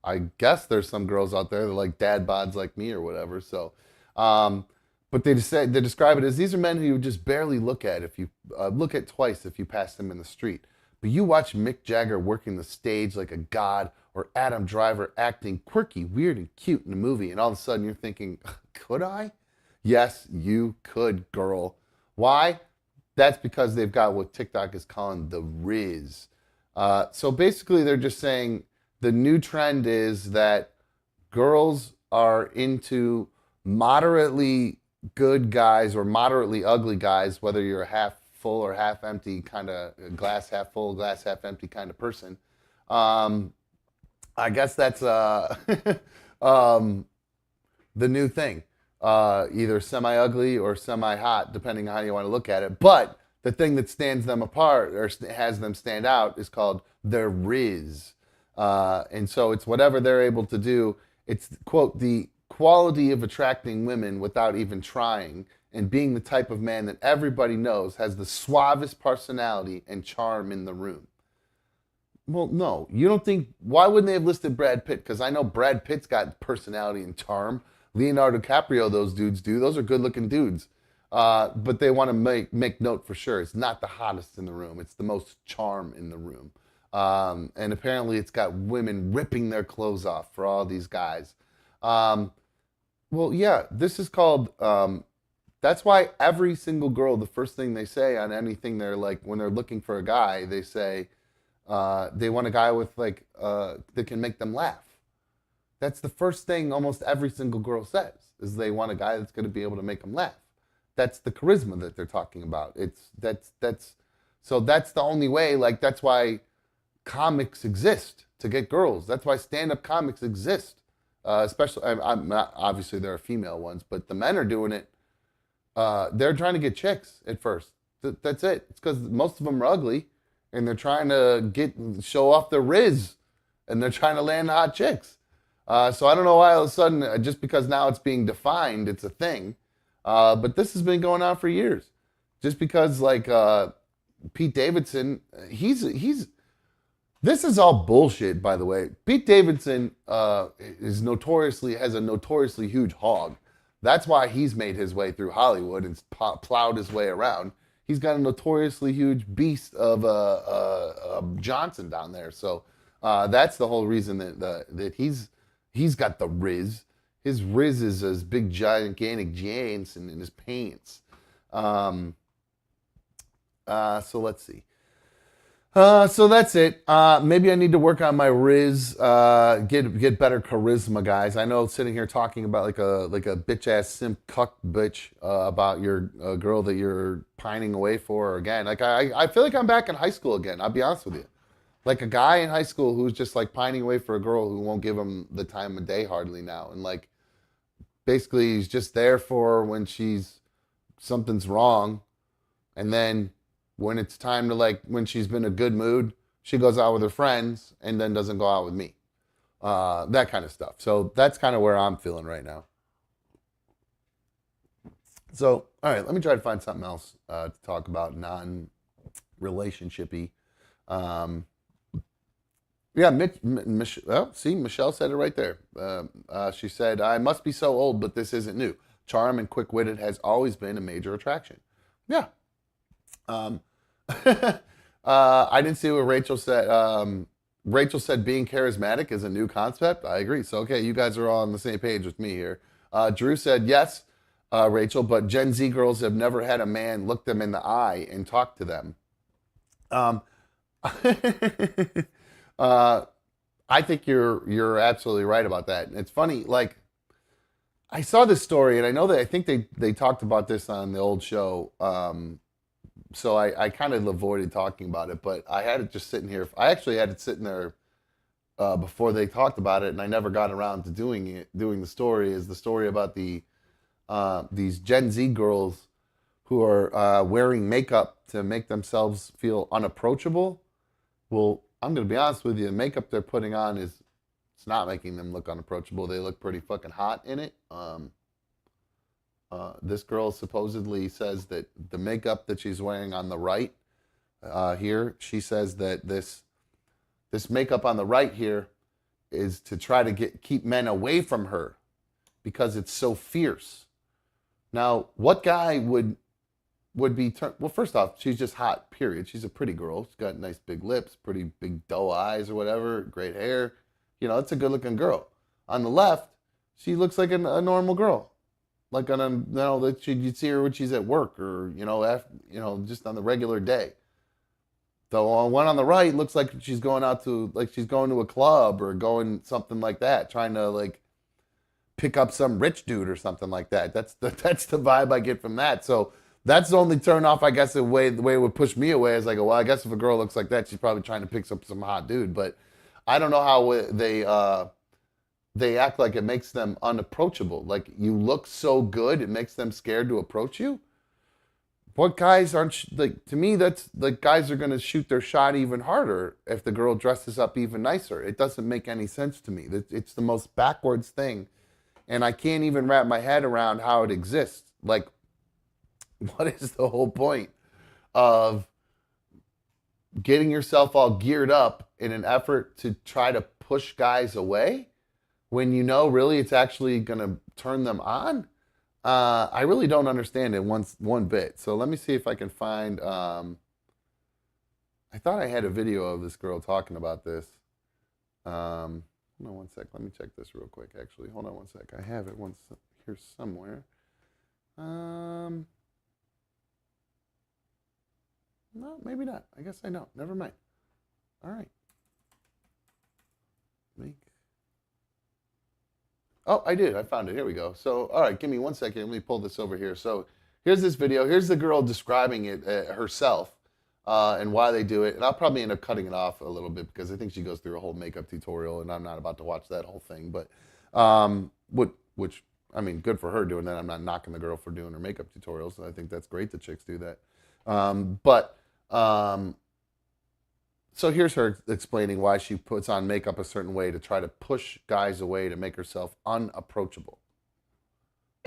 I guess there's some girls out there that like dad bods like me or whatever. So, but they describe it as these are men who you just barely look at if you look at twice if you pass them in the street. But you watch Mick Jagger working the stage like a god, or Adam Driver acting quirky, weird, and cute in a movie, and all of a sudden you're thinking, could I? Yes, you could, girl. Why? That's because they've got what TikTok is calling the rizz. So basically, they're just saying. The new trend is that girls are into moderately good guys or moderately ugly guys, whether you're a half full or half empty kind of glass half full, glass half empty kind of person. I guess that's um, the new thing. Either semi-ugly or semi-hot, depending on how you want to look at it. But the thing that stands them apart or has them stand out is called their rizz. And so it's whatever they're able to do. It's, quote, the quality of attracting women without even trying and being the type of man that everybody knows has the suavest personality and charm in the room. Well, no, you don't think, why wouldn't they have listed Brad Pitt? Because I know Brad Pitt's got personality and charm. Leonardo DiCaprio, those dudes do. Those are good looking dudes. But they want to make note for sure. It's not the hottest in the room. It's the most charm in the room. And apparently it's got women ripping their clothes off for all these guys. Well, yeah, this is called, that's why every single girl, the first thing they say on anything they're like, when they're looking for a guy, they say, they want a guy with like, that can make them laugh. That's the first thing almost every single girl says, is they want a guy that's going to be able to make them laugh. That's the charisma that they're talking about. So that's the only way. Like, that's why comics exist, to get girls. That's why stand-up comics exist. Especially, I'm not, obviously there are female ones, but the men are doing it. They're trying to get chicks at first. That's it. It's because most of them are ugly, and they're trying to show off their rizz, and they're trying to land hot chicks. So I don't know why all of a sudden, just because now it's being defined, it's a thing. But this has been going on for years. Just because, like, Pete Davidson, this is all bullshit, by the way. Pete Davidson has a notoriously huge hog. That's why he's made his way through Hollywood and plowed his way around. He's got a notoriously huge beast of Johnson down there. So that's the whole reason that he's got the rizz. His rizz is his big gigantic jeans in his pants. So let's see. So that's it. Maybe I need to work on my rizz, get better charisma, guys. I know sitting here talking about like a bitch ass simp cuck bitch about your girl that you're pining away for again. Like I feel like I'm back in high school again. I'll be honest with you. Like a guy in high school who's just like pining away for a girl who won't give him the time of day hardly now, and like basically he's just there for when something's wrong, and then when it's time to, like, when she's been in a good mood, she goes out with her friends and then doesn't go out with me. That kind of stuff. So that's kind of where I'm feeling right now. So, all right, let me try to find something else to talk about, non-relationshipy. Yeah, Michelle said it right there. She said, I must be so old, but this isn't new. Charm and quick-witted has always been a major attraction. Yeah. I didn't see what Rachel said. Rachel said being charismatic is a new concept. I agree. So, okay, you guys are all on the same page with me here. Drew said, yes, Rachel, but Gen Z girls have never had a man look them in the eye and talk to them. I think you're absolutely right about that. It's funny, like, I saw this story, and I think they talked about this on the old show. So I kind of avoided talking about it, but I had it just sitting here. I actually had it sitting there before they talked about it, and I never got around to doing the story. Is the story about these Gen Z girls who are wearing makeup to make themselves feel unapproachable? Well, I'm going to be honest with you. The makeup they're putting on it's not making them look unapproachable. They look pretty fucking hot in it. This girl supposedly says that the makeup that she's wearing on the right here, she says that this makeup on the right here is to try to keep men away from her because it's so fierce. Now, what guy would be well, first off, she's just hot, period. She's a pretty girl. She's got nice big lips, pretty big doe eyes or whatever, great hair. You know, it's a good looking girl. On the left, she looks like a normal girl. Like that you'd see her when she's at work or, just on the regular day. The one on the right looks like she's going to a club or going something like that, trying to like pick up some rich dude or something like that. That's the vibe I get from that. So that's the only turn off, I guess, the way it would push me away is like, well, I guess if a girl looks like that, she's probably trying to pick up some hot dude. But I don't know how they act like it makes them unapproachable. Like you look so good, it makes them scared to approach you. What guys aren't like to me? That's like guys are gonna shoot their shot even harder if the girl dresses up even nicer. It doesn't make any sense to me. It's the most backwards thing, and I can't even wrap my head around how it exists. Like, what is the whole point of getting yourself all geared up in an effort to try to push guys away when you know really it's actually gonna turn them on? I really don't understand it one bit. So let me see if I can find. I thought I had a video of this girl talking about this. Hold on one sec. Let me check this real quick. Actually, hold on one sec. I have it once here somewhere. No, maybe not. I guess I don't. Never mind. All right. Oh, I did. I found it. Here we go. So, all right, give me 1 second. Let me pull this over here. So, here's this video. Here's the girl describing it herself and why they do it. And I'll probably end up cutting it off a little bit because I think she goes through a whole makeup tutorial, and I'm not about to watch that whole thing. But, which I mean, good for her doing that. I'm not knocking the girl for doing her makeup tutorials. I think that's great that chicks do that. So here's her explaining why she puts on makeup a certain way to try to push guys away to make herself unapproachable.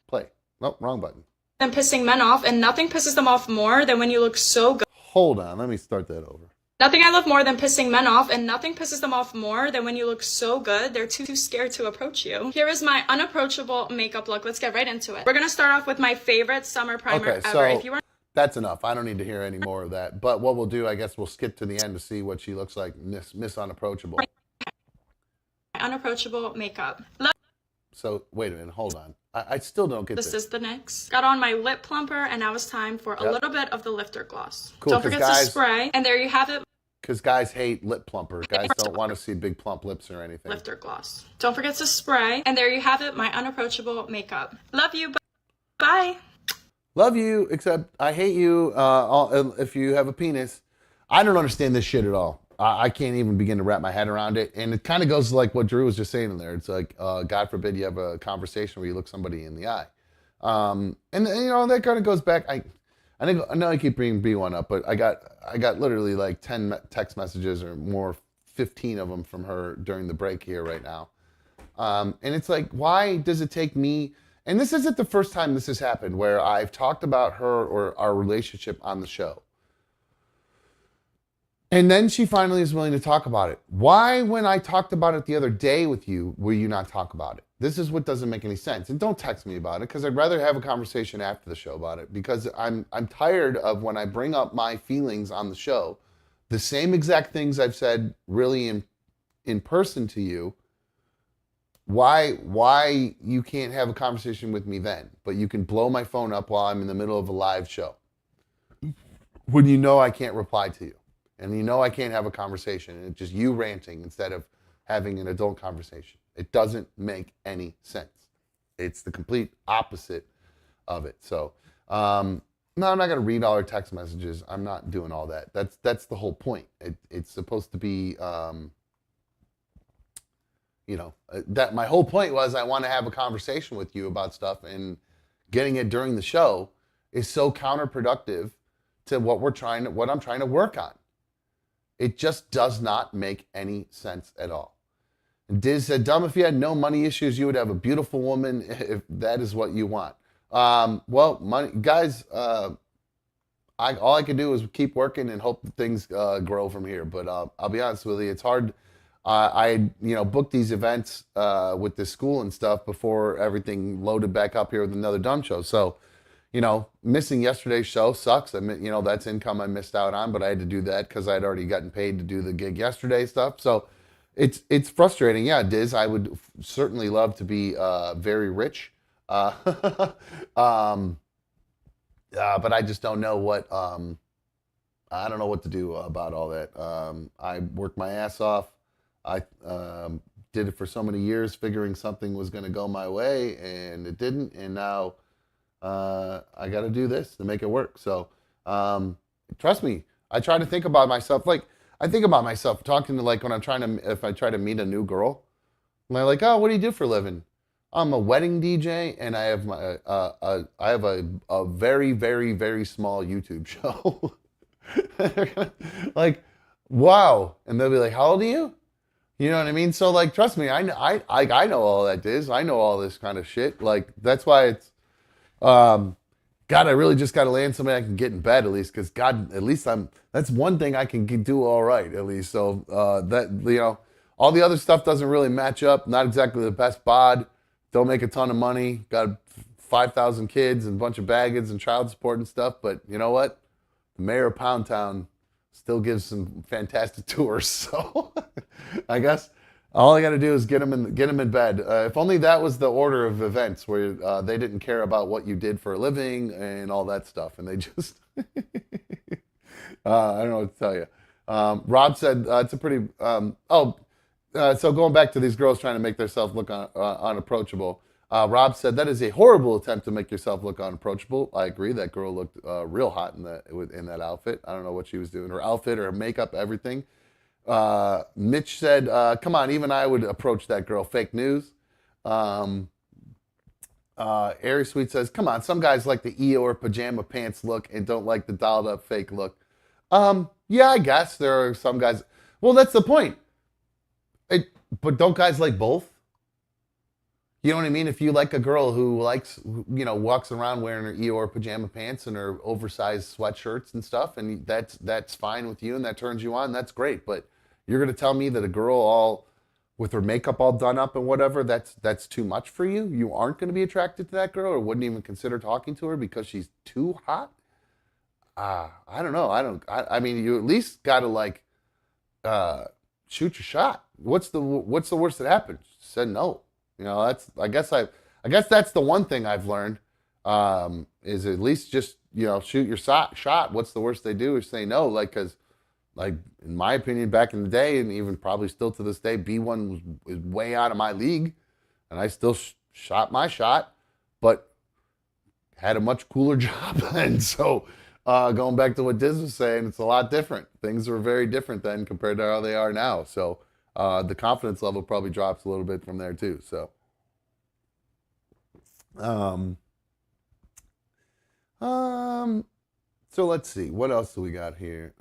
Play. Nope, wrong button. And pissing men off, and nothing pisses them off more than when you look so good. Hold on, let me start that over. Nothing I love more than pissing men off, and nothing pisses them off more than when you look so good, they're too scared to approach you. Here is my unapproachable makeup look. Let's get right into it. We're gonna start off with my favorite summer primer ever. So if you were that's enough. I don't need to hear any more of that. But what we'll do, I guess we'll skip to the end to see what she looks like, Miss Unapproachable. unapproachable makeup. So, wait a minute, hold on. I still don't get this. This is the NYX. Got on my lip plumper, and now it's time for a little bit of the lifter gloss. Cool, Don't forget to spray. And there you have it. Because guys hate lip plumper. Guys don't want to see big plump lips or anything. Lifter gloss. Don't forget to spray. And there you have it, my unapproachable makeup. Love you. Bye. Love you, except I hate you if you have a penis. I don't understand this shit at all. I can't even begin to wrap my head around it. And it kind of goes like what Drew was just saying in there. It's like, God forbid you have a conversation where you look somebody in the eye. And you know, that kind of goes back. I know I keep bringing B1 up, but I got literally like 10 text messages or more, 15 of them from her during the break here right now. And it's like, why does it take me? And this isn't the first time this has happened where I've talked about her or our relationship on the show. And then she finally is willing to talk about it. Why, when I talked about it the other day with you, will you not talk about it? This is what doesn't make any sense. And don't text me about it, because I'd rather have a conversation after the show about it, because I'm tired of when I bring up my feelings on the show, the same exact things I've said really in person to you. Why you can't have a conversation with me then, but you can blow my phone up while I'm in the middle of a live show when you know I can't reply to you. And you know I can't have a conversation, and it's just you ranting instead of having an adult conversation. It doesn't make any sense. It's the complete opposite of it. So, no, I'm not going to read all her text messages. I'm not doing all that. That's the whole point. It's supposed to be, that my whole point was I want to have a conversation with you about stuff, and getting it during the show is so counterproductive to what I'm trying to work on. It just does not make any sense at all. And Diz said, Dumb, if you had no money issues, you would have a beautiful woman if that is what you want. Well, money, guys, all I can do is keep working and hope that things grow from here. But I'll be honest with you, it's hard. I booked these events with this school and stuff before everything loaded back up here with another dumb show. So, missing yesterday's show sucks. That's income I missed out on, but I had to do that because I'd already gotten paid to do the gig yesterday stuff. So it's frustrating. Yeah, Diz, I would certainly love to be very rich. But I just don't know what, I don't know what to do about all that. I worked my ass off. I did it for so many years, figuring something was going to go my way, and it didn't. And now I got to do this to make it work. So trust me, I try to think about myself. Like, I think about myself talking to like when if I try to meet a new girl, and they're like, oh, what do you do for a living? I'm a wedding DJ, and I have a very, very, very small YouTube show. Like, wow. And they'll be like, how old are you? You know what I mean? So like, trust me, I know all that is. I know all this kind of shit. Like, that's why it's, God, I really just got to land somebody I can get in bed at least, because God, at least that's one thing I can do all right, at least. So all the other stuff doesn't really match up. Not exactly the best bod. Don't make a ton of money. Got 5,000 kids and a bunch of baggage and child support and stuff. But you know what? The mayor of Pound Town still gives some fantastic tours. So I guess all I got to do is get them in bed. If only that was the order of events, where they didn't care about what you did for a living and all that stuff, and they just I don't know what to tell you. Rob said it's a pretty so going back to these girls trying to make themselves look unapproachable. Rob said that is a horrible attempt to make yourself look unapproachable. I agree. That girl looked real hot in that outfit. I don't know what she was doing. Her outfit, her makeup, everything. Mitch said, come on, even I would approach that girl. Fake news. Airy Sweet says, come on, some guys like the Eeyore pajama pants look and don't like the dolled up fake look. Yeah, I guess there are some guys. Well, that's the point. But don't guys like both? You know what I mean? If you like a girl who likes, walks around wearing her Eeyore pajama pants and her oversized sweatshirts and stuff, and that's fine with you and that turns you on, that's great. But you're going to tell me that a girl all with her makeup all done up and whatever, that's too much for you? You aren't going to be attracted to that girl or wouldn't even consider talking to her because she's too hot? I don't know. I mean, you at least got to shoot your shot. What's the worst that happens? Said no. I guess that's the one thing I've learned, is at least just, shoot your shot. What's the worst they do is say no. Cause in my opinion, back in the day, and even probably still to this day, B1 was way out of my league, and I still shot my shot, but had a much cooler job. And so, going back to what Diz was saying, it's a lot different. Things were very different then compared to how they are now. So, the confidence level probably drops a little bit from there too. So, so let's see, what else do we got here?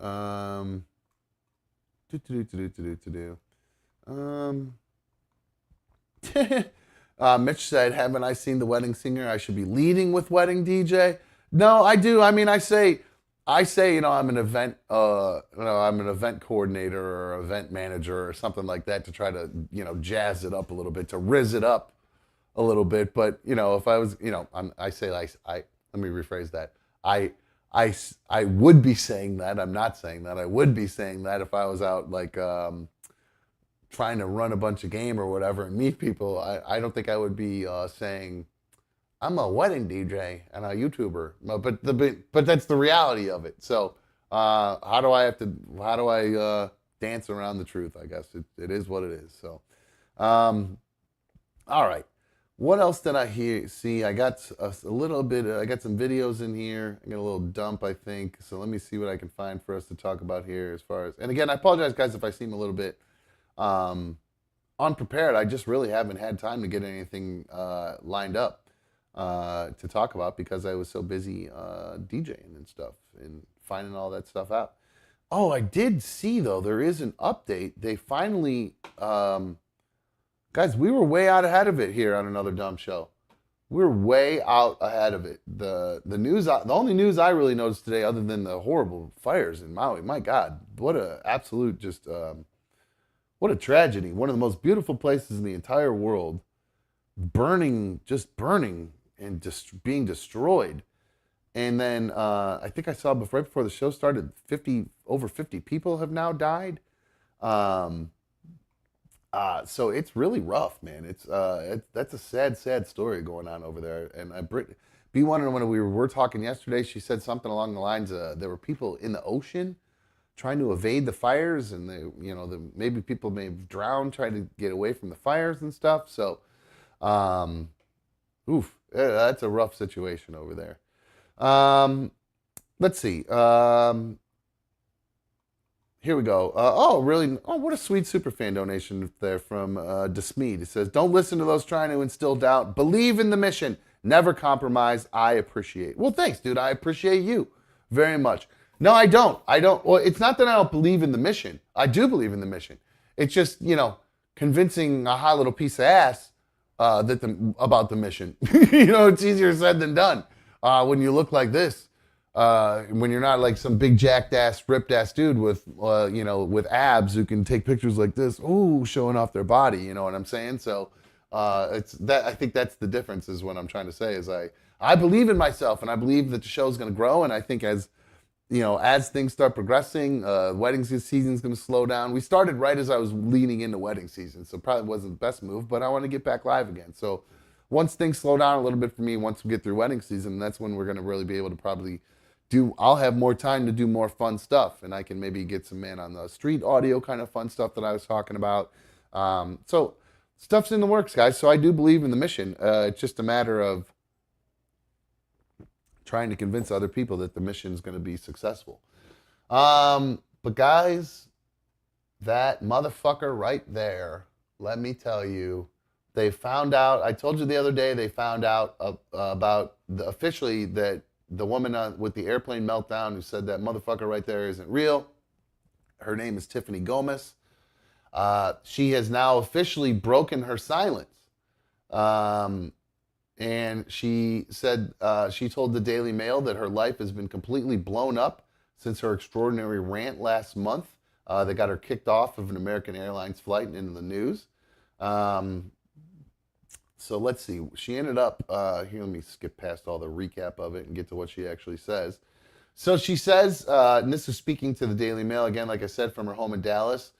Mitch said, "Haven't I seen The Wedding Singer? I should be leading with Wedding DJ." No, I do. I mean, I say, I'm an event, I'm an event coordinator or event manager or something like that to try to, jazz it up a little bit, to rizz it up a little bit. But, if I was, let me rephrase that. I would be saying that. I'm not saying that. I would be saying that if I was out trying to run a bunch of game or whatever and meet people. I don't think I would be saying, I'm a wedding DJ and a YouTuber, but that's the reality of it. So how do I dance around the truth? I guess it is what it is. So, all right. What else did I see? I got a little bit. I got some videos in here. I got a little dump, I think. So let me see what I can find for us to talk about here. And again, I apologize, guys, if I seem a little bit unprepared. I just really haven't had time to get anything lined up to talk about because I was so busy DJing and stuff and finding all that stuff out. Oh, I did see, though, there is an update. They finally, guys, we were way out ahead of it here on Another Dumb Show. We're way out ahead of it. The news, the only news I really noticed today, other than the horrible fires in Maui, my God, what a absolute what a tragedy. One of the most beautiful places in the entire world, burning and just being destroyed. And then I think I saw right before the show started, over 50 people have now died. So it's really rough, man. That's a sad story going on over there. And B1, when we were talking yesterday, she said something along the lines of there were people in the ocean trying to evade the fires, and maybe people may have drowned trying to get away from the fires and stuff. So, that's a rough situation over there. Let's see. Here we go. Oh, really? Oh, what a sweet superfan donation there from Desmeed. It says, don't listen to those trying to instill doubt. Believe in the mission. Never compromise. I appreciate. Well, thanks, dude. I appreciate you very much. No, I don't. Well, it's not that I don't believe in the mission. I do believe in the mission. It's just, convincing a hot little piece of ass about the mission. It's easier said than done when you look like this. When you're not like some big jacked ass, ripped ass dude with abs who can take pictures like this, showing off their body. You know what I'm saying? So it's that. I think that's the difference. Is what I'm trying to say. Is I believe in myself, and I believe that the show's going to grow. And I think as things start progressing, wedding season's going to slow down. We started right as I was leaning into wedding season, so probably wasn't the best move. But I want to get back live again. So once things slow down a little bit for me, once we get through wedding season, that's when we're going to really be able to probably. I'll have more time to do more fun stuff, and I can maybe get some man on the street audio kind of fun stuff that I was talking about. So stuff's in the works, guys. So I do believe in the mission. It's just a matter of trying to convince other people that the mission is going to be successful. But guys, that motherfucker right there, let me tell you, they found out. I told you the other day they found out about officially that. The woman with the airplane meltdown who said that motherfucker right there isn't real. Her name is Tiffany Gomas. She has now officially broken her silence. And she said, she told the Daily Mail that her life has been completely blown up since her extraordinary rant last month. That got her kicked off of an American Airlines flight and into the news. So let's see. She ended up, here, let me skip past all the recap of it and get to what she actually says. So she says, and this is speaking to the Daily Mail, again, like I said, from her home in Dallas.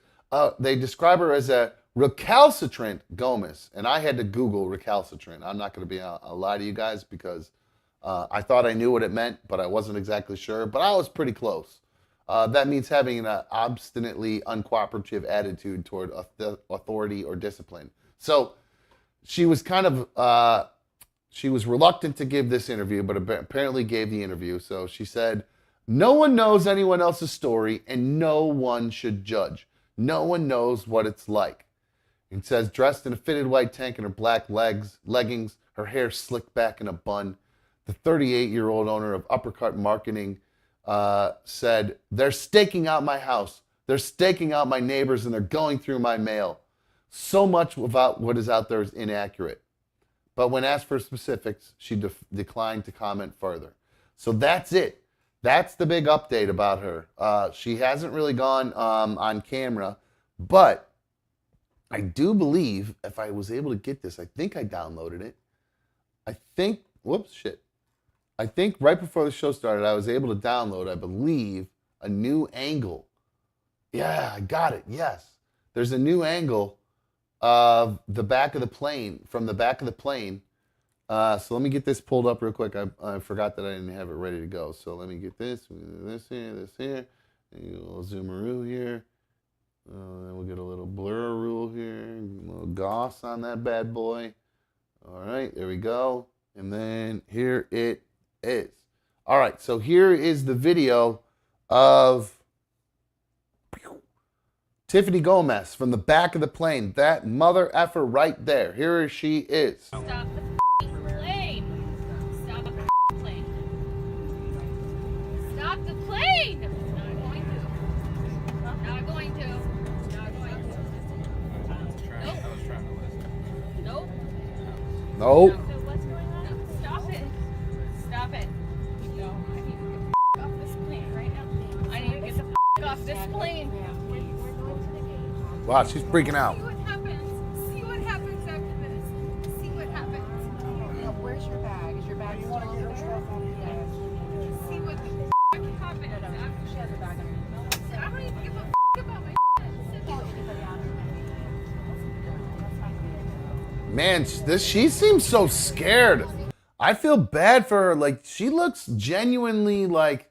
They describe her as a recalcitrant Gomas. And I had to Google recalcitrant. I'm not going to be a lie to you guys because I thought I knew what it meant, but I wasn't exactly sure. But I was pretty close. That means having an obstinately uncooperative attitude toward authority or discipline. So she was kind of, she was reluctant to give this interview, but apparently gave the interview. So she said, no one knows anyone else's story and no one should judge. No one knows what it's like. It says, dressed in a fitted white tank and her black leggings, her hair slicked back in a bun. The 38-year-old owner of Uppercut Marketing said, they're staking out my house. They're staking out my neighbors and they're going through my mail. So much about what is out there is inaccurate. But when asked for specifics, she declined to comment further. So that's it. That's the big update about her. She hasn't really gone on camera, but I do believe if I was able to get this, I think I downloaded it. I think right before the show started, I was able to download, I believe, a new angle. Yeah, I got it. Yes. There's a new angle of the back of the plane, from the back of the plane. So let me get this pulled up real quick. I forgot that I didn't have it ready to go. So let me get this here. And a little zoomaroo here. Then we'll get a little blur rule here. A little goss on that bad boy. All right, there we go. And then here it is. All right, so here is the video of Tiffany Gomas from the back of the plane. That mother effer right there. Here she is. Stop the plane. Stop the plane. Stop the plane. Not going to. Not going to. Not going to. Nope. Nope. So what's going on? Stop it. Stop it. No, I need to get off this plane right now. I need to get the off this plane. Wow, she's freaking out. See what happens. See what happens after this. See what happens. Where's your bag? Is your bag still over there? See what the happens after. She has a bag underneath. I don't even give a about my Man, she seems so scared. I feel bad for her. Like, she looks genuinely like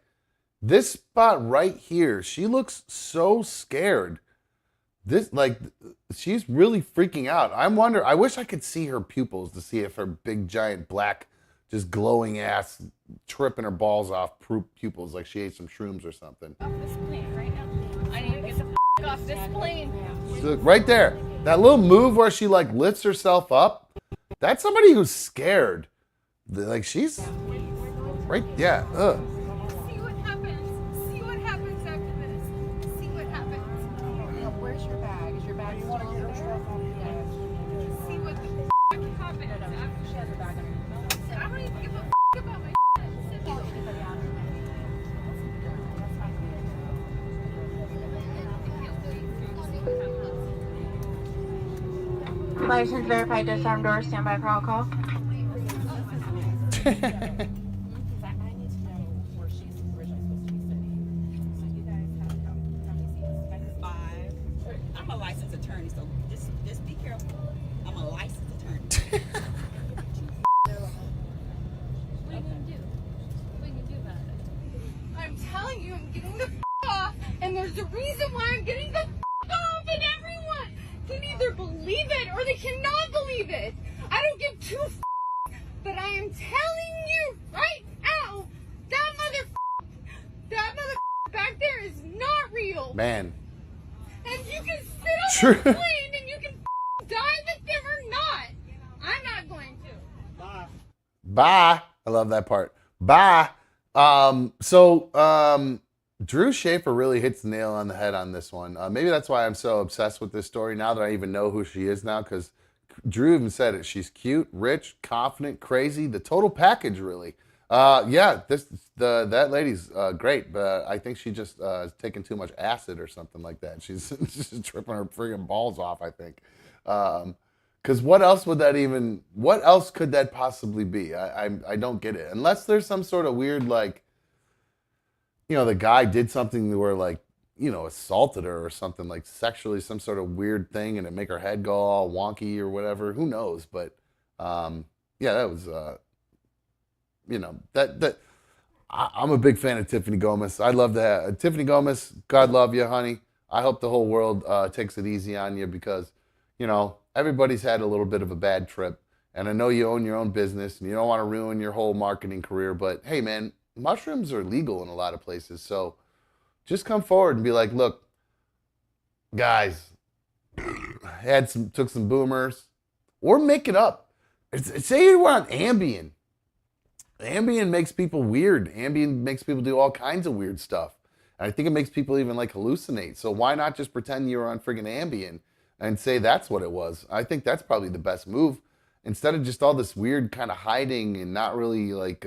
this spot right here. She looks so scared. This, like, she's really freaking out. I wish I could see her pupils to see if her big, giant, black, just glowing ass tripping her balls off pupils like she ate some shrooms or something. off this plane right now. I need to get the off this plane. So right there, that little move where she like lifts herself up, that's somebody who's scared. Like she's right, yeah. Ugh. See what happens. See what happens after this. See what happens. Where's your bag? Is your bag still over there? See what the happens after She has a bag underneath. I don't even give a about my License verified, disarm door, standby for all call. I need to know where she's originally supposed to be sitting. So you guys have how many seats? You guys have 5. I'm a licensed attorney, so just be careful. I'm a licensed attorney. What are you gonna do? What are you gonna do about it? I'm telling you, I'm getting the off, and there's a reason why I'm getting the off, and everyone can either believe it or they cannot believe it. I don't give two but I am telling you right now, that mother back there is not real. Man. And you can sit on True. the plane and you can die with them or not. I'm not going to. Bye. I love that part. Bye. Drew Schaefer really hits the nail on the head on this one. Maybe that's why I'm so obsessed with this story now that I even know who she is now, because Drew even said it. She's cute, rich, confident, crazy, the total package, really. That lady's great, but I think she just is taking too much acid or something like that. She's just tripping her friggin' balls off, I think. Because what else could that possibly be? I don't get it. Unless there's some sort of weird, like, the guy did something where, like, assaulted her or something, like sexually, some sort of weird thing, and it make her head go all wonky or whatever. Who knows? But that was I'm a big fan of Tiffany Gomas. I love that. Tiffany Gomas, God love you, honey. I hope the whole world takes it easy on you because, everybody's had a little bit of a bad trip. And I know you own your own business and you don't want to ruin your whole marketing career. But hey, man, mushrooms are legal in a lot of places. So just come forward and be like, look, guys, took some boomers, or make it up. Say you were on Ambien. Ambien makes people weird. Ambien makes people do all kinds of weird stuff. And I think it makes people even like hallucinate. So why not just pretend you were on friggin' Ambien and say that's what it was? I think that's probably the best move. Instead of just all this weird kind of hiding and not really like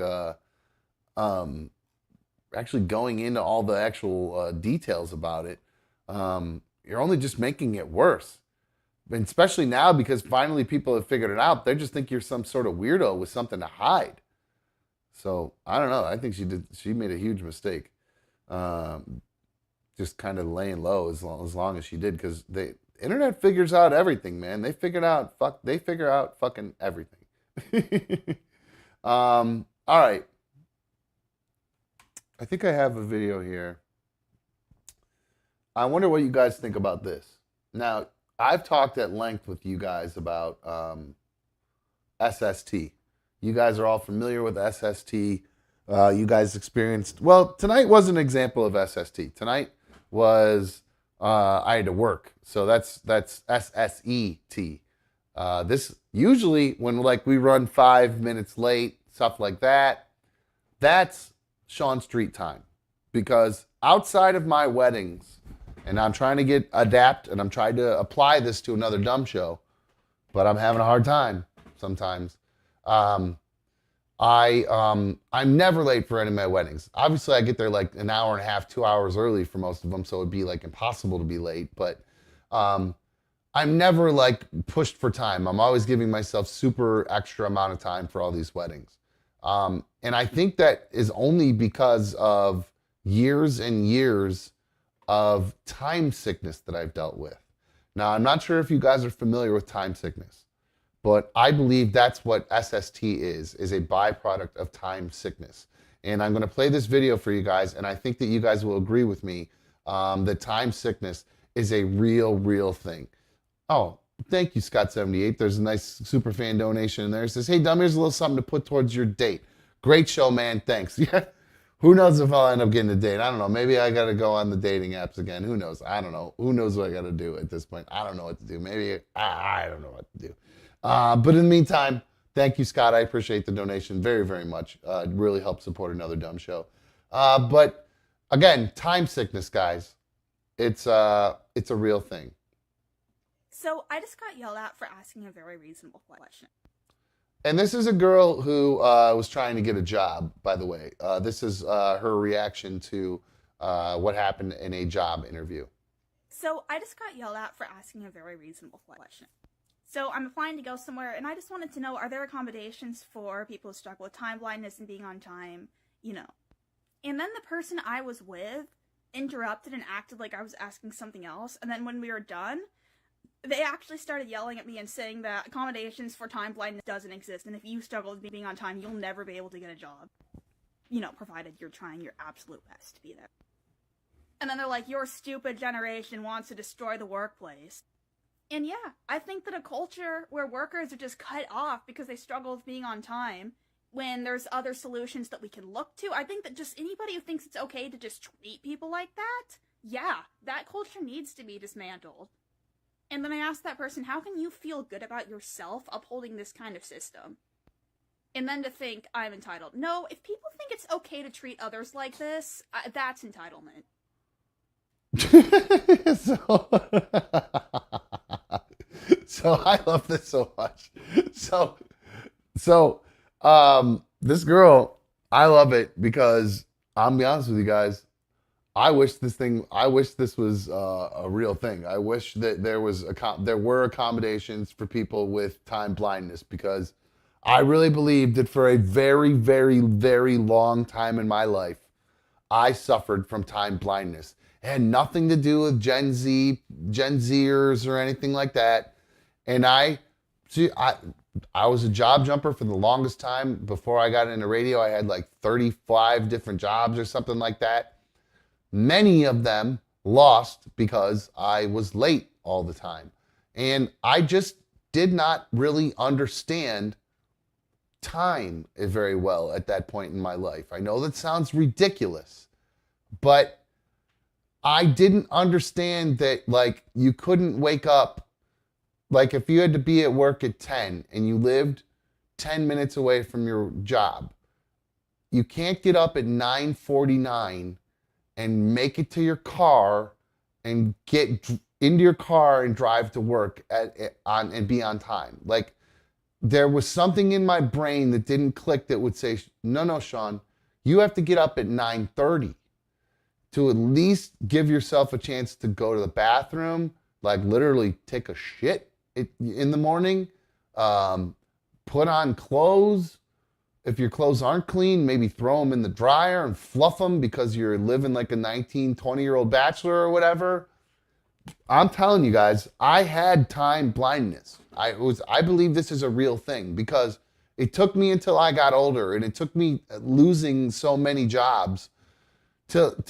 actually going into all the actual details about it, you're only just making it worse. And especially now because finally people have figured it out. They just think you're some sort of weirdo with something to hide. So I don't know. I think she made a huge mistake. Just kind of laying low as long as she did, because the internet figures out everything, man. They figure out fucking everything. All right. I think I have a video here. I wonder what you guys think about this. Now, I've talked at length with you guys about SST. You guys are all familiar with SST. You guys experienced... Well, tonight was an example of SST. Tonight was... I had to work. So that's SSET. This usually when like we run 5 minutes late, stuff like that, that's Sean Street time. Because outside of my weddings, and I'm trying to adapt and I'm trying to apply this to another dumb show, but I'm having a hard time sometimes. I'm never late for any of my weddings. Obviously, I get there like an hour and a half, 2 hours early for most of them, so it'd be like impossible to be late. But I'm never like pushed for time. I'm always giving myself super extra amount of time for all these weddings. And I think that is only because of years and years of time sickness that I've dealt with. Now, I'm not sure if you guys are familiar with time sickness, but I believe that's what SST is a byproduct of time sickness. And I'm going to play this video for you guys, and I think that you guys will agree with me that time sickness is a real thing. Oh, thank you, Scott78. There's a nice super fan donation in there. It says, hey, Dumb, here's a little something to put towards your date. Great show, man. Thanks. Yeah. Who knows if I'll end up getting a date? I don't know. Maybe I got to go on the dating apps again. Who knows? I don't know. Who knows what I got to do at this point? I don't know what to do. Maybe I don't know what to do. But in the meantime, thank you, Scott. I appreciate the donation very, very much. It really helps support Another Dumb Show. But again, time sickness, guys. It's a real thing. So I just got yelled at for asking a very reasonable question. And this is a girl who was trying to get a job, by the way. This is her reaction to what happened in a job interview. So I just got yelled at for asking a very reasonable question. So I'm applying to go somewhere, and I just wanted to know, are there accommodations for people who struggle with time blindness and being on time, you know? And then the person I was with interrupted and acted like I was asking something else, and then when we were done, they actually started yelling at me and saying that accommodations for time blindness doesn't exist, and if you struggle with being on time, you'll never be able to get a job. You know, provided you're trying your absolute best to be there. And then they're like, your stupid generation wants to destroy the workplace. And yeah, I think that a culture where workers are just cut off because they struggle with being on time, when there's other solutions that we can look to, I think that just anybody who thinks it's okay to just treat people like that, yeah, that culture needs to be dismantled. And then I asked that person, how can you feel good about yourself upholding this kind of system? And then to think I'm entitled. No, if people think it's okay to treat others like this, that's entitlement. So I love this so much. This girl, I love it because I'm be honest with you guys. I wish this was a real thing. I wish that there were accommodations for people with time blindness, because I really believe that for a very, very, very long time in my life, I suffered from time blindness. It had nothing to do with Gen Zers or anything like that. And I was a job jumper for the longest time. Before I got into radio, I had like 35 different jobs or something like that. Many of them lost because I was late all the time. And I just did not really understand time very well at that point in my life. I know that sounds ridiculous, but I didn't understand that, like, you couldn't wake up. Like, if you had to be at work at 10 and you lived 10 minutes away from your job, you can't get up at 9:49 and make it to your car and get into your car and drive to work and be on time. Like, there was something in my brain that didn't click that would say, no, Sean, you have to get up at 9:30 to at least give yourself a chance to go to the bathroom, like literally take a shit in the morning, put on clothes. If your clothes aren't clean, maybe throw them in the dryer and fluff them because you're living like a 19, 20-year-old bachelor or whatever. I'm telling you guys, I had time blindness. I believe this is a real thing, because it took me until I got older, and it took me losing so many jobs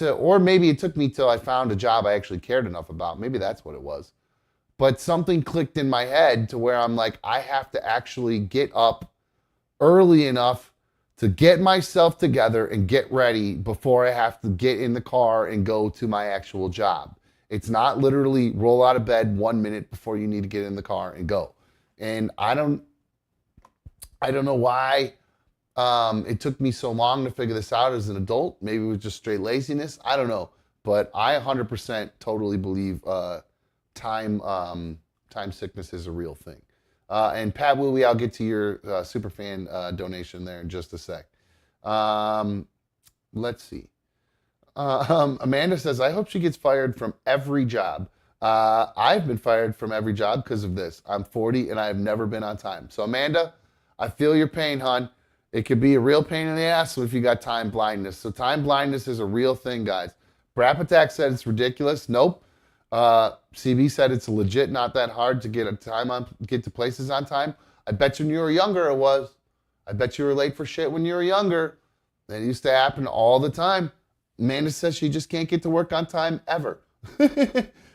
or maybe it took me till I found a job I actually cared enough about. Maybe that's what it was. But something clicked in my head to where I'm like, I have to actually get up early enough to get myself together and get ready before I have to get in the car and go to my actual job. It's not literally roll out of bed 1 minute before you need to get in the car and go. And I don't know why it took me so long to figure this out as an adult. Maybe it was just straight laziness. I don't know. But I 100% totally believe time sickness is a real thing. And Pat Wooey, I'll get to your superfan donation there in just a sec. Let's see. Amanda says, I hope she gets fired from every job. I've been fired from every job because of this. I'm 40 and I have never been on time. So Amanda, I feel your pain, hon. It could be a real pain in the ass if you got time blindness. So time blindness is a real thing, guys. Brap Attack said it's ridiculous. Nope. CB said it's legit, not that hard to get to places on time. I bet you when you were younger it was. I bet you were late for shit when you were younger. That used to happen all the time. Amanda says she just can't get to work on time ever.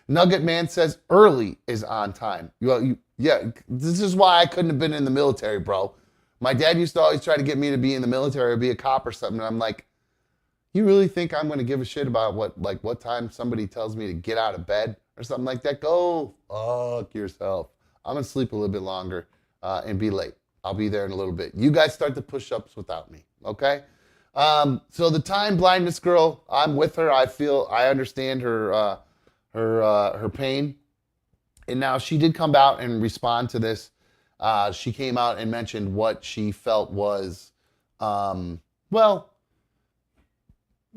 Nugget Man says early is on time. Yeah, this is why I couldn't have been in the military, bro. My dad used to always try to get me to be in the military or be a cop or something. And I'm like, You really think I'm going to give a shit about what time somebody tells me to get out of bed or something like that? Go fuck yourself. I'm going to sleep a little bit longer and be late. I'll be there in a little bit. You guys start the push-ups without me, okay? So the time blindness girl, I'm with her. I understand her pain. And now she did come out and respond to this. She came out and mentioned what she felt was,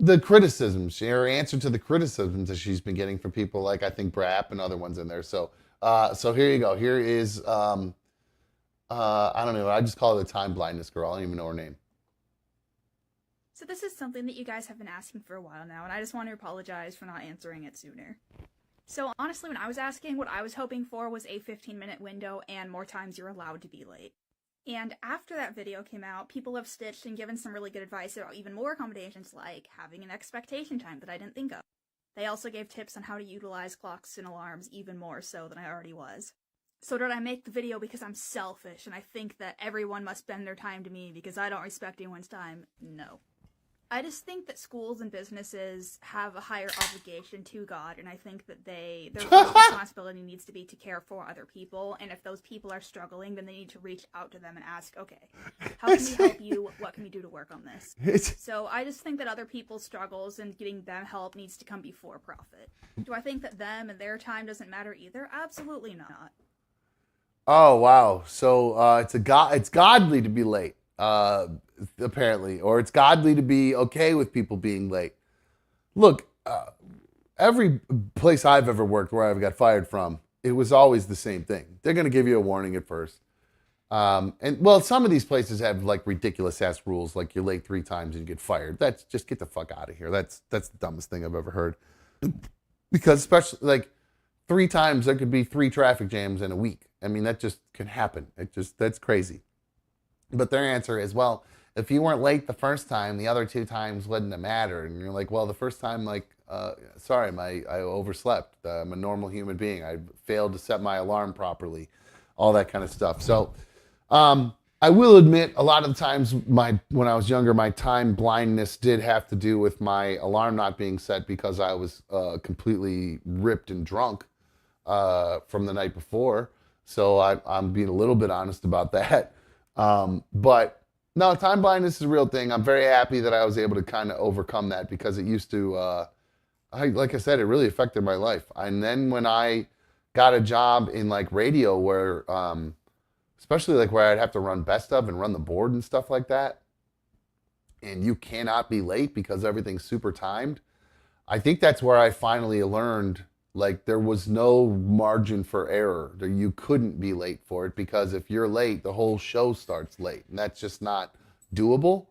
the criticisms, her answer to the criticisms that she's been getting from people like, I think, Brap and other ones in there. So here you go. Here is, I don't know. I just call her the time blindness girl. I don't even know her name. So this is something that you guys have been asking for a while now, and I just want to apologize for not answering it sooner. So honestly, when I was asking, what I was hoping for was a 15-minute window and more times you're allowed to be late. And after that video came out, people have stitched and given some really good advice about even more accommodations, like having an expectation time that I didn't think of. They also gave tips on how to utilize clocks and alarms even more so than I already was. So did I make the video because I'm selfish and I think that everyone must bend their time to me because I don't respect anyone's time? No. I just think that schools and businesses have a higher obligation to God, and I think that their first responsibility needs to be to care for other people, and if those people are struggling, then they need to reach out to them and ask, okay, how can we help you? What can we do to work on this? So I just think that other people's struggles and getting them help needs to come before profit. Do I think that them and their time doesn't matter either? Absolutely not. Oh, wow. So it's godly to be late. Apparently, or it's godly to be okay with people being late. Look, every place I've ever worked where I've got fired from, it was always the same thing. They're going to give you a warning at first. Some of these places have like ridiculous ass rules, like you're late 3 times and you get fired. That's just get the fuck out of here. That's the dumbest thing I've ever heard. Because especially like 3 times, there could be 3 traffic jams in a week. I mean, that just can happen. That's crazy. But their answer is, well, if you weren't late the first time, the other 2 times wouldn't have mattered. And you're like, well, the first time, sorry, I overslept. I'm a normal human being. I failed to set my alarm properly, all that kind of stuff. So I will admit, a lot of the times when I was younger, my time blindness did have to do with my alarm not being set because I was completely ripped and drunk from the night before. So I'm being a little bit honest about that. But no, time blindness is a real thing. I'm very happy that I was able to kind of overcome that because it used to, like I said, it really affected my life. And then when I got a job in like radio where, especially like where I'd have to run best of and run the board and stuff like that, and you cannot be late because everything's super timed. I think that's where I finally learned like there was no margin for error. You couldn't be late for it because if you're late, the whole show starts late, and that's just not doable.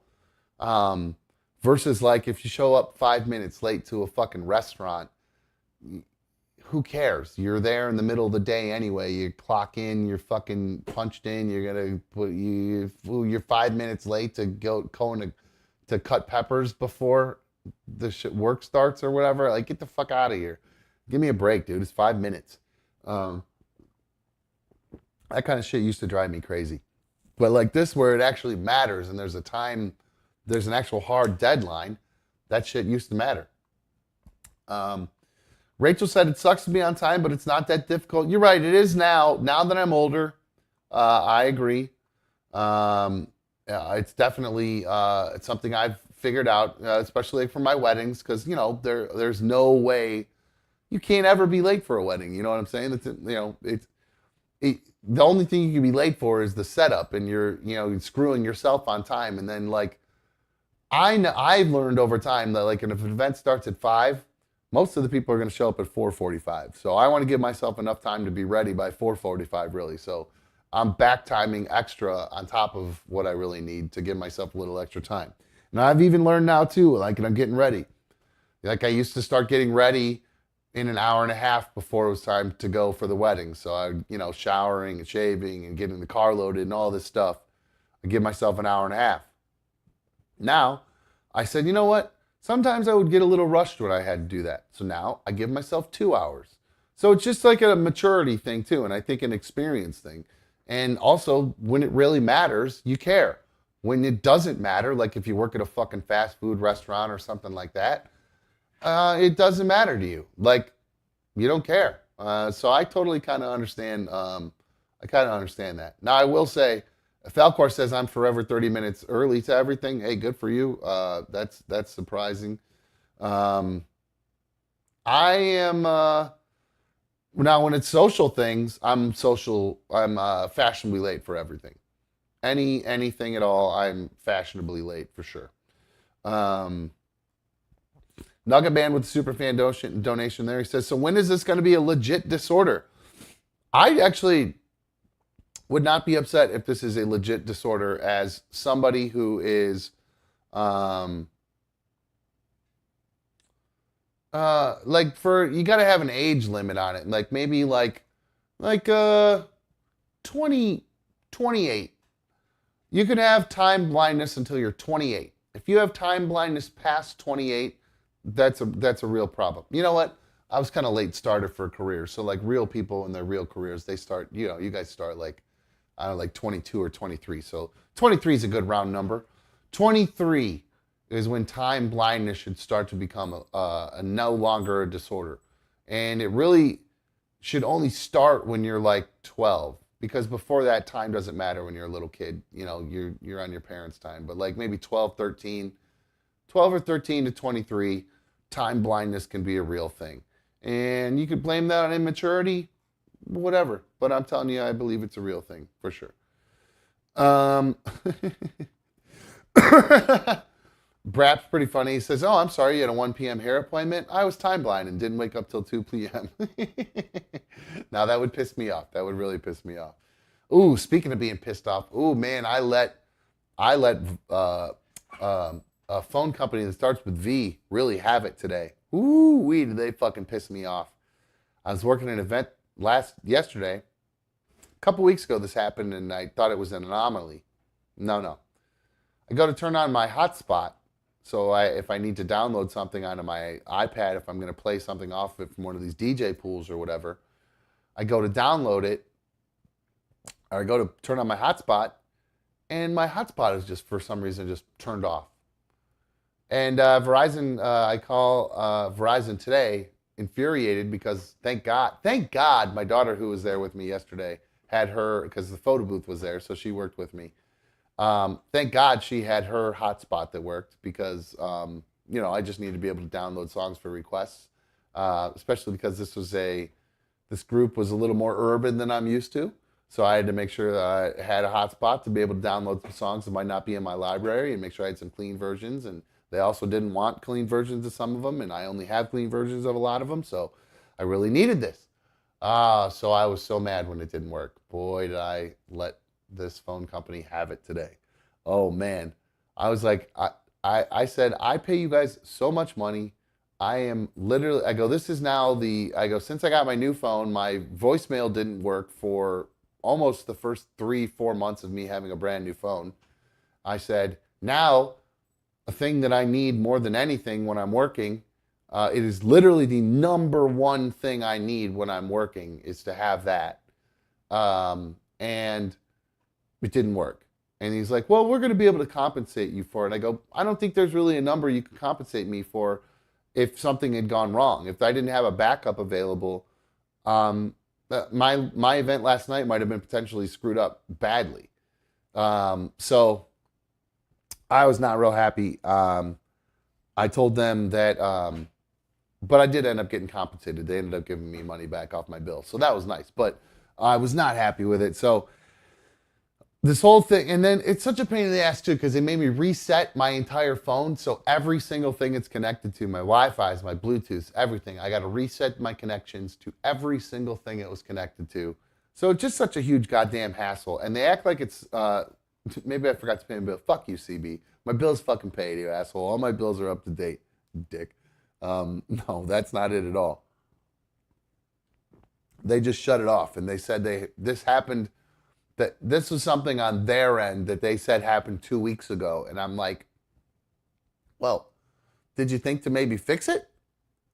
Versus like if you show up 5 minutes late to a fucking restaurant, who cares? You're there in the middle of the day anyway. You clock in, you're fucking punched in. You're gonna you're 5 minutes late to go to cut peppers before the work starts or whatever. Like, get the fuck out of here. Give me a break, dude. It's 5 minutes. That kind of shit used to drive me crazy. But like this, where it actually matters and there's a time, there's an actual hard deadline, that shit used to matter. Rachel said it sucks to be on time, but it's not that difficult. You're right. It is now. Now that I'm older, I agree. It's definitely it's something I've figured out, especially for my weddings, because there's no way. You can't ever be late for a wedding. You know what I'm saying? The only thing you can be late for is the setup, and you're screwing yourself on time. And then like, I've learned over time that like, if an event starts at 5, most of the people are going to show up at 4:45. So I want to give myself enough time to be ready by 4:45, really. So I'm back timing extra on top of what I really need to give myself a little extra time. And I've even learned now too, like, I'm getting ready. Like I used to start getting ready in an hour and a half before it was time to go for the wedding. So I, showering and shaving and getting the car loaded and all this stuff, I give myself an hour and a half. Now, I said, you know what? Sometimes I would get a little rushed when I had to do that. So now I give myself 2 hours. So it's just like a maturity thing too, and I think an experience thing. And also, when it really matters, you care. When it doesn't matter, like if you work at a fucking fast food restaurant or something like that, it doesn't matter to you. Like, you don't care. So I totally kind of understand. I kind of understand that. Now I will say, Falcor says I'm forever 30 minutes early to everything. Hey, good for you. That's surprising. I am now when it's social things, I'm fashionably late for everything. Anything at all, I'm fashionably late for sure. Nugget Man with the superfan donation there. He says, so when is this going to be a legit disorder? I actually would not be upset if this is a legit disorder, as somebody who is like, you got to have an age limit on it. Like maybe like 28. You can have time blindness until you're 28. If you have time blindness past 28, that's a real problem. You know what? I was kind of late starter for a career. So like real people in their real careers, they start, you guys start like, I don't know, like 22 or 23. So 23 is a good round number. 23 is when time blindness should start to become a no longer a disorder. And it really should only start when you're like 12. Because before that, time doesn't matter when you're a little kid. You're on your parents' time. But like maybe 12 or 13 to 23, time blindness can be a real thing. And you could blame that on immaturity, whatever. But I'm telling you, I believe it's a real thing, for sure. Brap's pretty funny. He says, oh, I'm sorry, you had a 1 p.m. hair appointment. I was time blind and didn't wake up till 2 p.m. Now, that would piss me off. That would really piss me off. Ooh, speaking of being pissed off, ooh, man, I let a phone company that starts with V really have it today. Ooh, did they fucking piss me off. I was working an event yesterday. A couple weeks ago this happened, and I thought it was an anomaly. No. I go to turn on my hotspot. So if I need to download something onto my iPad, if I'm going to play something off of it from one of these DJ pools or whatever, I go to download it, or I go to turn on my hotspot, and my hotspot is just, for some reason, just turned off. And Verizon, I call Verizon today, infuriated, because thank God my daughter, who was there with me yesterday, had her, because the photo booth was there, so she worked with me. Thank God she had her hotspot that worked, because, I just needed to be able to download songs for requests, especially because this group was a little more urban than I'm used to. So I had to make sure that I had a hotspot to be able to download some songs that might not be in my library, and make sure I had some clean versions. And they also didn't want clean versions of some of them, and I only have clean versions of a lot of them. So I really needed this. So I was so mad when it didn't work. Boy, did I let this phone company have it today. Oh man. I was like, I said, I pay you guys so much money. I go, since I got my new phone, my voicemail didn't work for almost the first 3-4 months of me having a brand new phone. I said, now a thing that I need more than anything when I'm working, it is literally the number one thing I need when I'm working, is to have that. And it didn't work. And he's like, well, we're going to be able to compensate you for it. I go, I don't think there's really a number you can compensate me for if something had gone wrong. If I didn't have a backup available, my event last night might have been potentially screwed up badly. So I was not real happy. I told them that, but I did end up getting compensated. They ended up giving me money back off my bill. So that was nice, but I was not happy with it. So this whole thing, and then it's such a pain in the ass too, because they made me reset my entire phone. So every single thing it's connected to, my Wi-Fi's, my Bluetooth, everything, I got to reset my connections to every single thing it was connected to. So it's just such a huge goddamn hassle. And they act like it's, maybe I forgot to pay my bill. Fuck you, CB. My bill's fucking paid, you asshole. All my bills are up to date, dick. No, that's not it at all. They just shut it off, and they said this happened, that this was something on their end that they said happened 2 weeks ago. And I'm like, well, did you think to maybe fix it?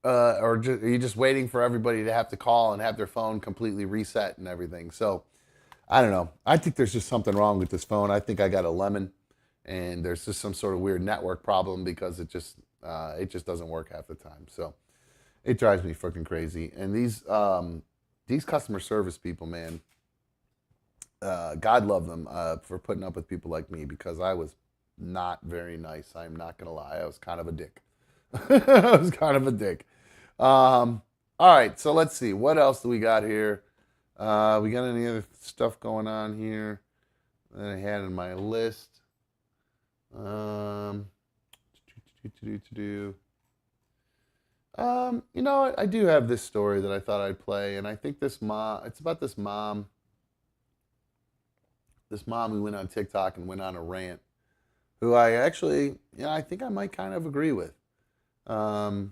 Or are you just waiting for everybody to have to call and have their phone completely reset and everything? So I don't know. I think there's just something wrong with this phone. I think I got a lemon. and there's just some sort of weird network problem because it just doesn't work half the time. So it drives me fucking crazy. And these customer service people, man, God love them for putting up with people like me, because I was not very nice. I'm not gonna lie, I was kind of a dick. I was kind of a dick. All right, so let's see, what else do we got here? We got any other stuff going on here that I had in my list? You know what? I do have this story that I thought I'd play, and I think it's about this mom. This mom who went on TikTok and went on a rant, who I actually, I think I might kind of agree with. Where's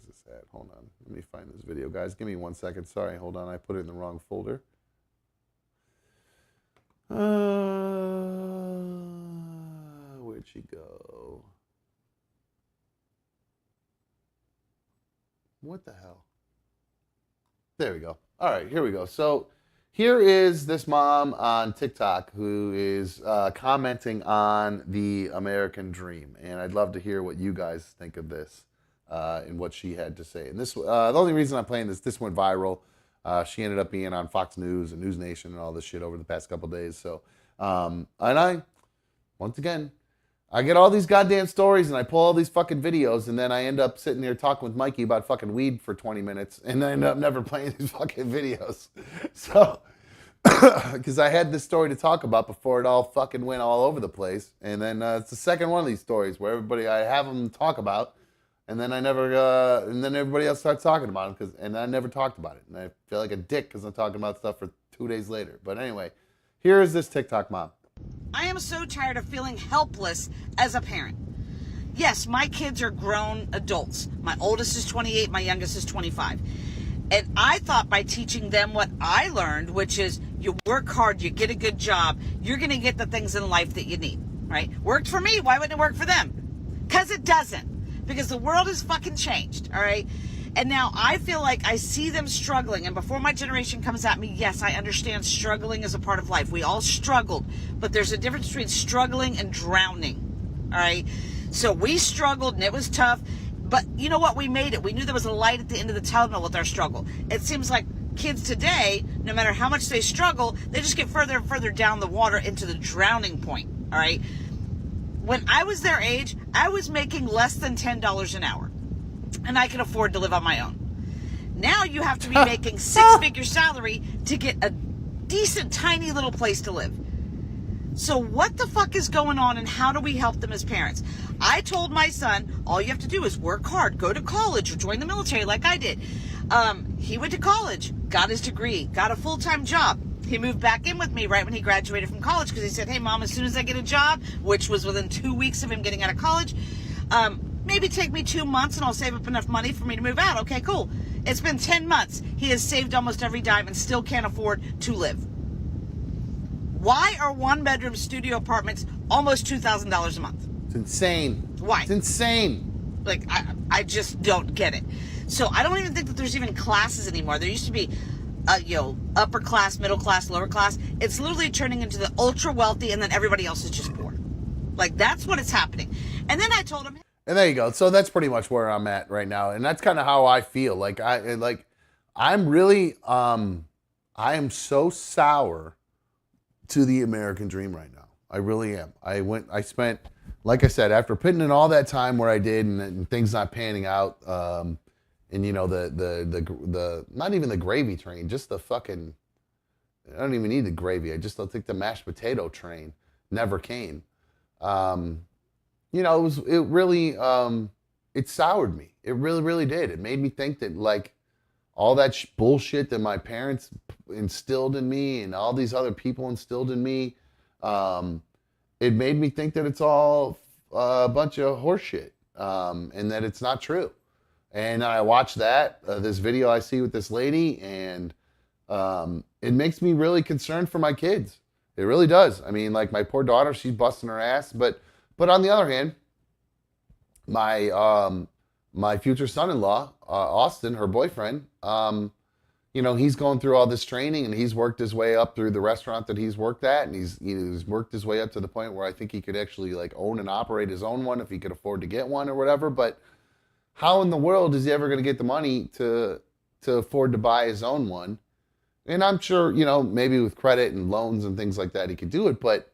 this at? Hold on. Let me find this video, guys. Give me 1 second. Sorry, hold on. I put it in the wrong folder. Where'd she go? What the hell? There we go. All right, here we go. So here is this mom on TikTok who is commenting on the American dream. And I'd love to hear what you guys think of this and what she had to say. And this, the only reason I'm playing this went viral. She ended up being on Fox News and News Nation and all this shit over the past couple days. So, and once again, I get all these goddamn stories and I pull all these fucking videos, and then I end up sitting there talking with Mikey about fucking weed for 20 minutes, and I end up never playing these fucking videos. So, because I had this story to talk about before it all fucking went all over the place. And then it's the second one of these stories where I have them talk about, and then and then everybody else starts talking about them, and I never talked about it. And I feel like a dick because I'm talking about stuff for 2 days later. But anyway, here is this TikTok mom. I am so tired of feeling helpless as a parent. Yes, my kids are grown adults. My oldest is 28, my youngest is 25. And I thought by teaching them what I learned, which is you work hard, you get a good job, you're going to get the things in life that you need, right? Worked for me, why wouldn't it work for them? Because it doesn't. Because the world has fucking changed, all right? And now I feel like I see them struggling. And before my generation comes at me, yes, I understand struggling is a part of life. We all struggled. But there's a difference between struggling and drowning. All right? So we struggled and it was tough. But you know what? We made it. We knew there was a light at the end of the tunnel with our struggle. It seems like kids today, no matter how much they struggle, they just get further and further down the water into the drowning point. All right? When I was their age, I was making less than $10 an hour. And I can afford to live on my own. Now you have to be making six-figure salary to get a decent, tiny little place to live. So what the fuck is going on, and how do we help them as parents? I told my son, all you have to do is work hard, go to college, or join the military like I did. He went to college, got his degree, got a full-time job. He moved back in with me right when he graduated from college because he said, hey, Mom, as soon as I get a job, which was within 2 weeks of him getting out of college, maybe take me 2 months and I'll save up enough money for me to move out. Okay, cool. It's been 10 months. He has saved almost every dime and still can't afford to live. Why are one-bedroom studio apartments almost $2,000 a month? It's insane. Why? It's insane. Like, I just don't get it. So I don't even think that there's even classes anymore. There used to be, upper class, middle class, lower class. It's literally turning into the ultra wealthy, and then everybody else is just poor. Like, that's what is happening. And then I told him... And there you go. So that's pretty much where I'm at right now. And that's kind of how I feel. I'm really, I am so sour to the American dream right now. I really am. I spent, like I said, after putting in all that time where I did and things not panning out, and the not even the gravy train, just the fucking, I don't even need the gravy. I'll take the mashed potato train never came. It really, it soured me. It really, really did. It made me think that, like, all that bullshit that my parents instilled in me and all these other people instilled in me, it made me think that it's all a bunch of horseshit, and that it's not true. And I watched this video I see with this lady, and it makes me really concerned for my kids. It really does. I mean, like, my poor daughter, she's busting her ass, but on the other hand, my future son-in-law, Austin, her boyfriend, he's going through all this training and he's worked his way up through the restaurant that he's worked at, and he's worked his way up to the point where I think he could actually like own and operate his own one if he could afford to get one or whatever. But how in the world is he ever going to get the money to afford to buy his own one? And I'm sure, maybe with credit and loans and things like that, he could do it, but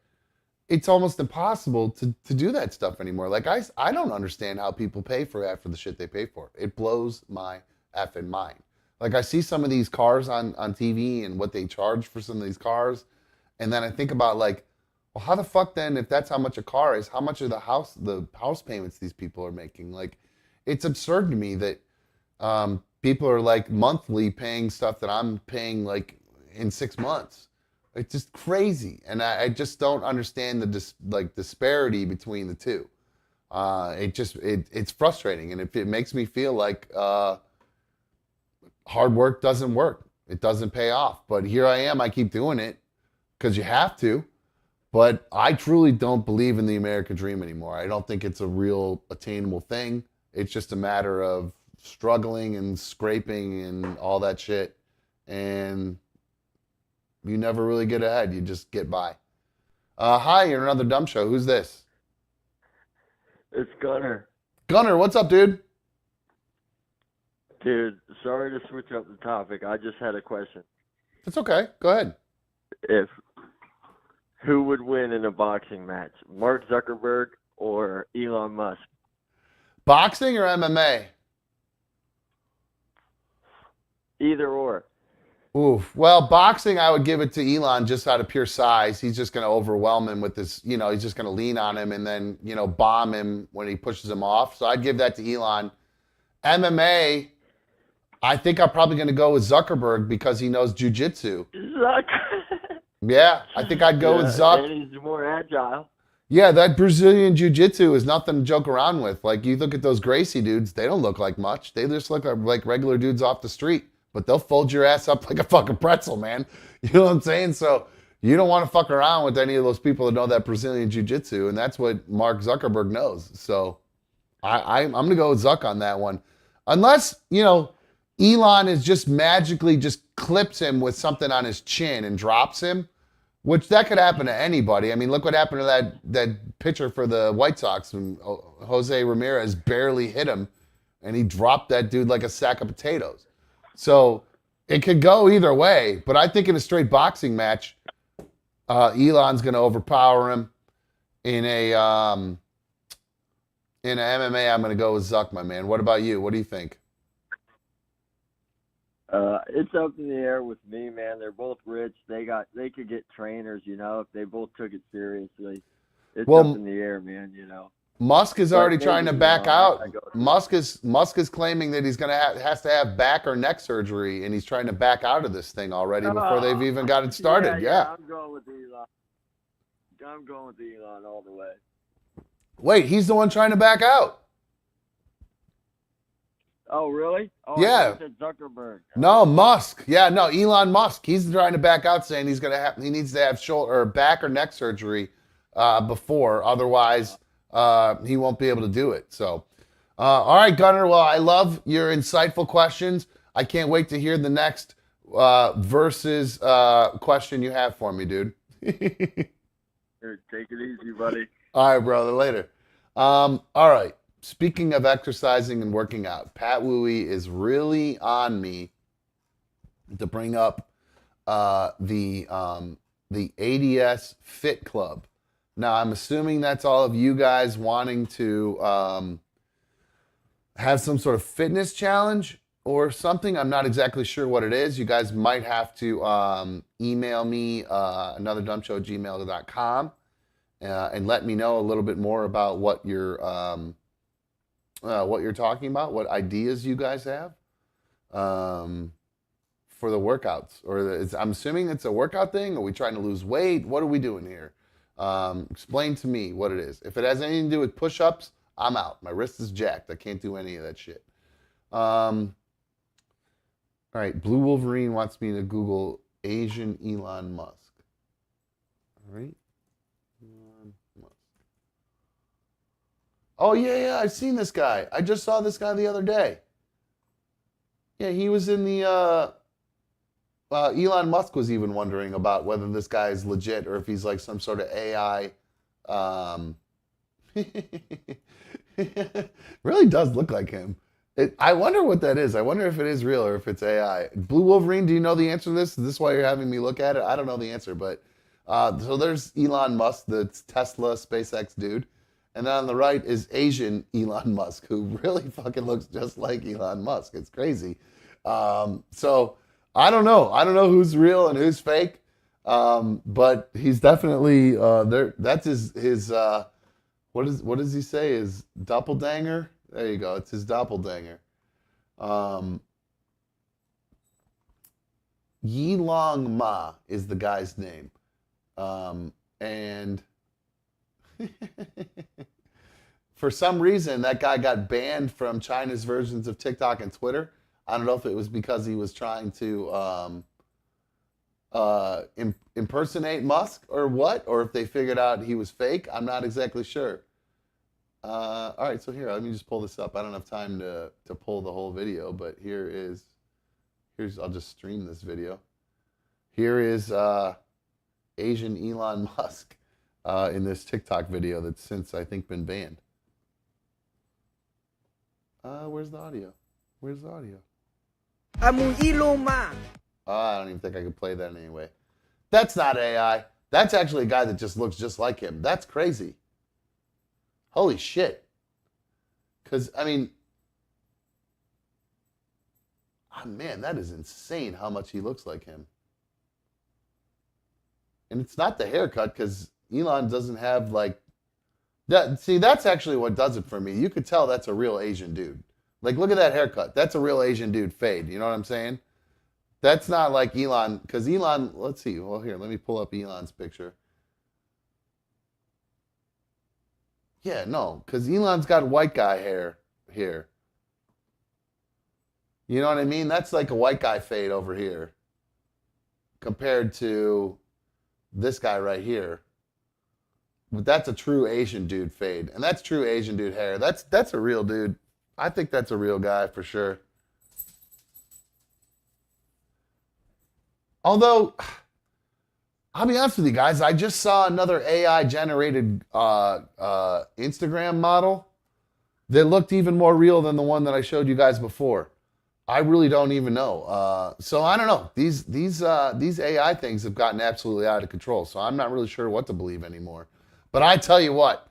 it's almost impossible to do that stuff anymore. Like, I don't understand how people pay for the shit they pay for. It blows my effing mind. Like, I see some of these cars on TV and what they charge for some of these cars, and then I think about, like, well, how the fuck then, if that's how much a car is, how much of the house payments these people are making? Like, it's absurd to me that people are, like, monthly paying stuff that I'm paying, like, in 6 months. It's just crazy, and I just don't understand the disparity between the two. It's frustrating, and it makes me feel like hard work doesn't work. It doesn't pay off. But here I am. I keep doing it because you have to. But I truly don't believe in the American dream anymore. I don't think it's a real attainable thing. It's just a matter of struggling and scraping and all that shit, and you never really get ahead. You just get by. Hi, you're another dumb show. Who's this? It's Gunner. Gunner, what's up, dude? Dude, sorry to switch up the topic. I just had a question. It's okay. Go ahead. Who would win in a boxing match, Mark Zuckerberg or Elon Musk? Boxing or MMA? Either or. Oof. Well, boxing, I would give it to Elon just out of pure size. He's just going to overwhelm him with this, he's just going to lean on him and then, bomb him when he pushes him off. So I'd give that to Elon. MMA, I think I'm probably going to go with Zuckerberg because he knows jujitsu. Yeah, I think I'd go with Zuck. And he's more agile. Yeah, that Brazilian jiu-jitsu is nothing to joke around with. Like, you look at those Gracie dudes, they don't look like much. They just look like regular dudes off the street. But they'll fold your ass up like a fucking pretzel, man. You know what I'm saying? So you don't want to fuck around with any of those people that know that Brazilian jiu-jitsu, and that's what Mark Zuckerberg knows. So I'm going to go with Zuck on that one. Unless, Elon is just magically just clips him with something on his chin and drops him, which that could happen to anybody. I mean, look what happened to that pitcher for the White Sox when Jose Ramirez barely hit him, and he dropped that dude like a sack of potatoes. So it could go either way, but I think in a straight boxing match, Elon's going to overpower him. In a MMA, I'm going to go with Zuck, my man. What about you? What do you think? It's up in the air with me, man. They're both rich. They could get trainers, if they both took it seriously. It's up in the air, man. Musk is already trying to back out. Musk is claiming that he's has to have back or neck surgery, and he's trying to back out of this thing already before they've even got it started. Yeah. I'm going with Elon. I'm going with Elon all the way. Wait, he's the one trying to back out. Oh, really? Oh, yeah. I said Zuckerberg. No, Musk. Yeah, no, Elon Musk. He's trying to back out, saying he needs to have shoulder or back or neck surgery before, otherwise. He won't be able to do it. So, all right, Gunner. Well, I love your insightful questions. I can't wait to hear the next versus question you have for me, dude. Take it easy, buddy. All right, brother. Later. All right. Speaking of exercising and working out, Pat Wooey is really on me to bring up the ADS Fit Club. Now, I'm assuming that's all of you guys wanting to have some sort of fitness challenge or something. I'm not exactly sure what it is. You guys might have to email me, anotherdumbshow@gmail.com, and let me know a little bit more about what you're talking about, what ideas you guys have for the workouts. I'm assuming it's a workout thing. Are we trying to lose weight? What are we doing here? Explain to me what it is. If it has anything to do with push-ups, I'm out. My wrist is jacked. I can't do any of that shit. All right. Blue Wolverine wants me to Google Asian Elon Musk. All right. Elon Musk. Oh, yeah. I've seen this guy. I just saw this guy the other day. Yeah, he was in the Elon Musk was even wondering about whether this guy is legit or if he's like some sort of AI. Really does look like him. I wonder what that is. I wonder if it is real or if it's AI. Blue Wolverine, do you know the answer to this? Is this why you're having me look at it? I don't know the answer, but so there's Elon Musk, the Tesla SpaceX dude. And then on the right is Asian Elon Musk, who really fucking looks just like Elon Musk. It's crazy. So I don't know. I don't know who's real and who's fake. But he's definitely there. That's his what does he say? His doppelganger? There you go. It's his doppelganger. Yi Long Ma is the guy's name. And for some reason, that guy got banned from China's versions of TikTok and Twitter. I don't know if it was because he was trying to impersonate Musk or what, or if they figured out he was fake. I'm not exactly sure. All right, so here, let me just pull this up. I don't have time to pull the whole video, but here's I'll just stream this video. Here is Asian Elon Musk in this TikTok video that's since, I think, been banned. Where's the audio? Where's the audio? I'm Elon Musk. I don't even think I could play that anyway. That's not AI. That's actually a guy that just looks just like him. That's crazy. Holy shit. Because, I mean, oh man, that is insane how much he looks like him. And it's not the haircut, because Elon doesn't have, like, that. See, that's actually what does it for me. You could tell that's a real Asian dude. Like, look at that haircut. That's a real Asian dude fade. You know what I'm saying? That's not like Elon, because Elon, let's see. Well, here, let me pull up Elon's picture. Yeah, no, because Elon's got white guy hair here. You know what I mean? That's like a white guy fade over here compared to this guy right here. But that's a true Asian dude fade. And that's true Asian dude hair. That's a real dude. I think that's a real guy for sure. Although, I'll be honest with you guys, I just saw another AI-generated Instagram model that looked even more real than the one that I showed you guys before. I really don't even know. So I don't know. These AI things have gotten absolutely out of control. So I'm not really sure what to believe anymore. But I tell you what,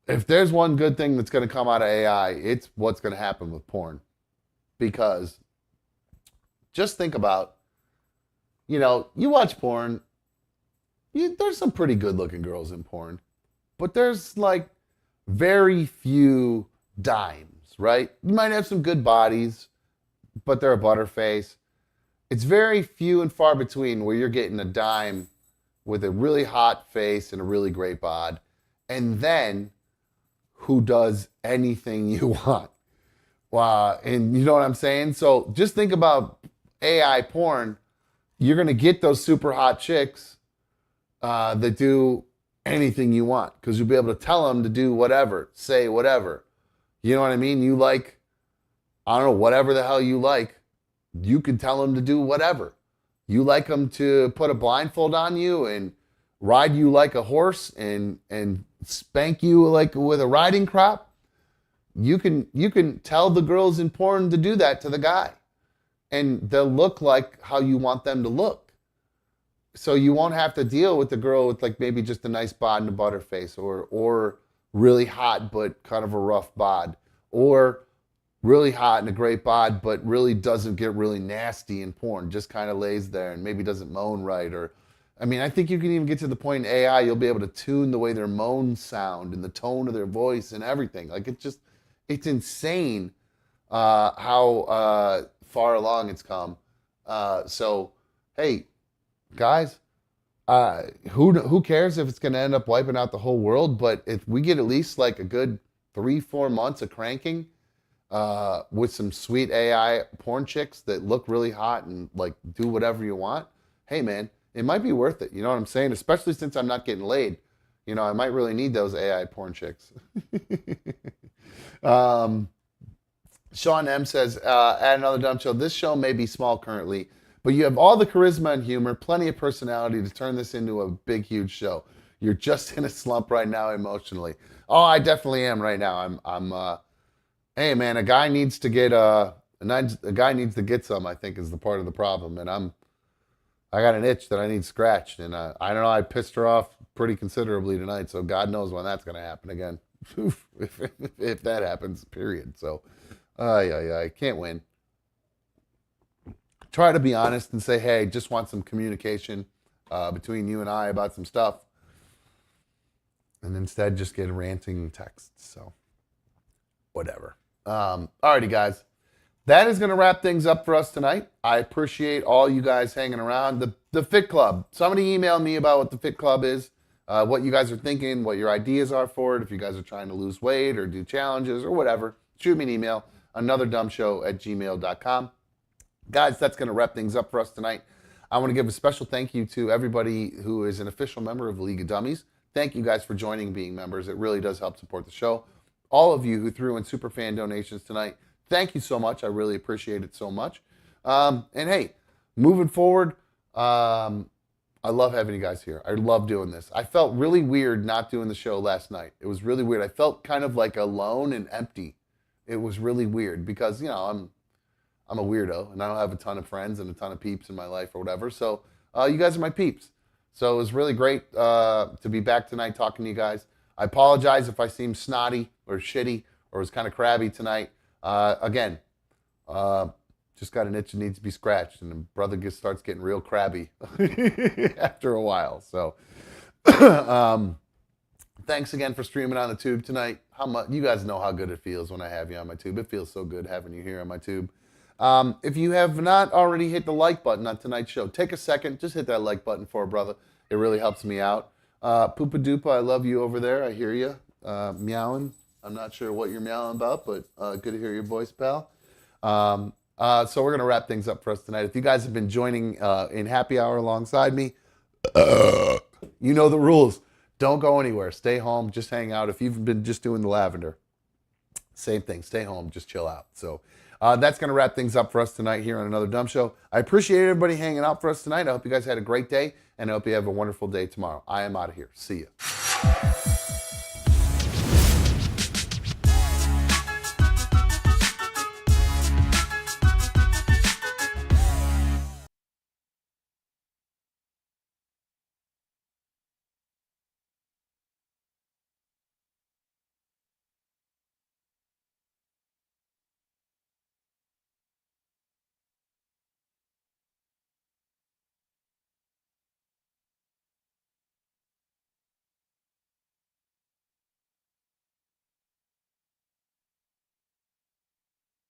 if there's one good thing that's going to come out of AI, it's what's going to happen with porn. Because just think about, you know, you watch porn, there's some pretty good looking girls in porn, but there's like very few dimes, right? You might have some good bodies, but they're a butterface. It's very few and far between where you're getting a dime with a really hot face and a really great bod, and then who does anything you want. Wow, and you know what I'm saying? So just think about AI porn. You're going to get those super hot chicks that do anything you want, because you'll be able to tell them to do whatever, say whatever. You know what I mean? You like, I don't know, whatever the hell you like, you can tell them to do whatever. You like them to put a blindfold on you and ride you like a horse and spank you like with a riding crop. You can tell the girls in porn to do that to the guy. And they'll look like how you want them to look. So you won't have to deal with the girl with like maybe just a nice bod and a butterface, or really hot but kind of a rough bod, or really hot and a great bod but really doesn't get really nasty in porn, just kind of lays there and maybe doesn't moan right. Or, I mean, I think you can even get to the point in AI, you'll be able to tune the way their moans sound and the tone of their voice and everything. Like it's insane how far along it's come. So, hey, guys, who cares if it's going to end up wiping out the whole world? But if we get at least like a good 3-4 months of cranking with some sweet AI porn chicks that look really hot and like do whatever you want, hey man, it might be worth it. You know what I'm saying? Especially since I'm not getting laid. You know, I might really need those AI porn chicks. Sean M says, add another dumb show. This show may be small currently, But you have all the charisma and humor, plenty of personality to turn this into a big, huge show. You're just in a slump right now emotionally. Oh, I definitely am right now. Hey man, a guy needs to get some, I think, is the part of the problem. And I got an itch that I need scratched. And I don't know, I pissed her off pretty considerably tonight. So God knows when that's going to happen again. if that happens, period. So, I can't win. Try to be honest and say, hey, just want some communication between you and I about some stuff. And instead just get ranting texts. So, whatever. Alrighty, guys. That is going to wrap things up for us tonight. I appreciate all you guys hanging around. The Fit Club. Somebody emailed me about what the Fit Club is, what you guys are thinking, what your ideas are for it, if you guys are trying to lose weight or do challenges or whatever. Shoot me an email, anotherdumbshow@gmail.com. Guys, that's going to wrap things up for us tonight. I want to give a special thank you to everybody who is an official member of the League of Dummies. Thank you guys for joining and being members. It really does help support the show. All of you who threw in superfan donations tonight, thank you so much. I really appreciate it so much. And hey, moving forward, I love having you guys here. I love doing this. I felt really weird not doing the show last night. It was really weird. I felt kind of like alone and empty. It was really weird because, you know, I'm a weirdo and I don't have a ton of friends and a ton of peeps in my life or whatever. So you guys are my peeps. So it was really great to be back tonight talking to you guys. I apologize if I seem snotty or shitty or was kind of crabby tonight. Again, just got an itch that needs to be scratched, and the brother starts getting real crabby after a while. So, thanks again for streaming on the tube tonight. You guys know how good it feels when I have you on my tube. It feels so good having you here on my tube. If you have not already hit the like button on tonight's show, take a second, just hit that like button for a brother. It really helps me out. Poopa Doopa, I love you over there. I hear you meowing. I'm not sure what you're meowing about, but good to hear your voice, pal. So we're going to wrap things up for us tonight. If you guys have been joining in happy hour alongside me, you know the rules. Don't go anywhere. Stay home. Just hang out. If you've been just doing the lavender, same thing. Stay home. Just chill out. So that's going to wrap things up for us tonight here on Another Dumb Show. I appreciate everybody hanging out for us tonight. I hope you guys had a great day, and I hope you have a wonderful day tomorrow. I am out of here. See ya.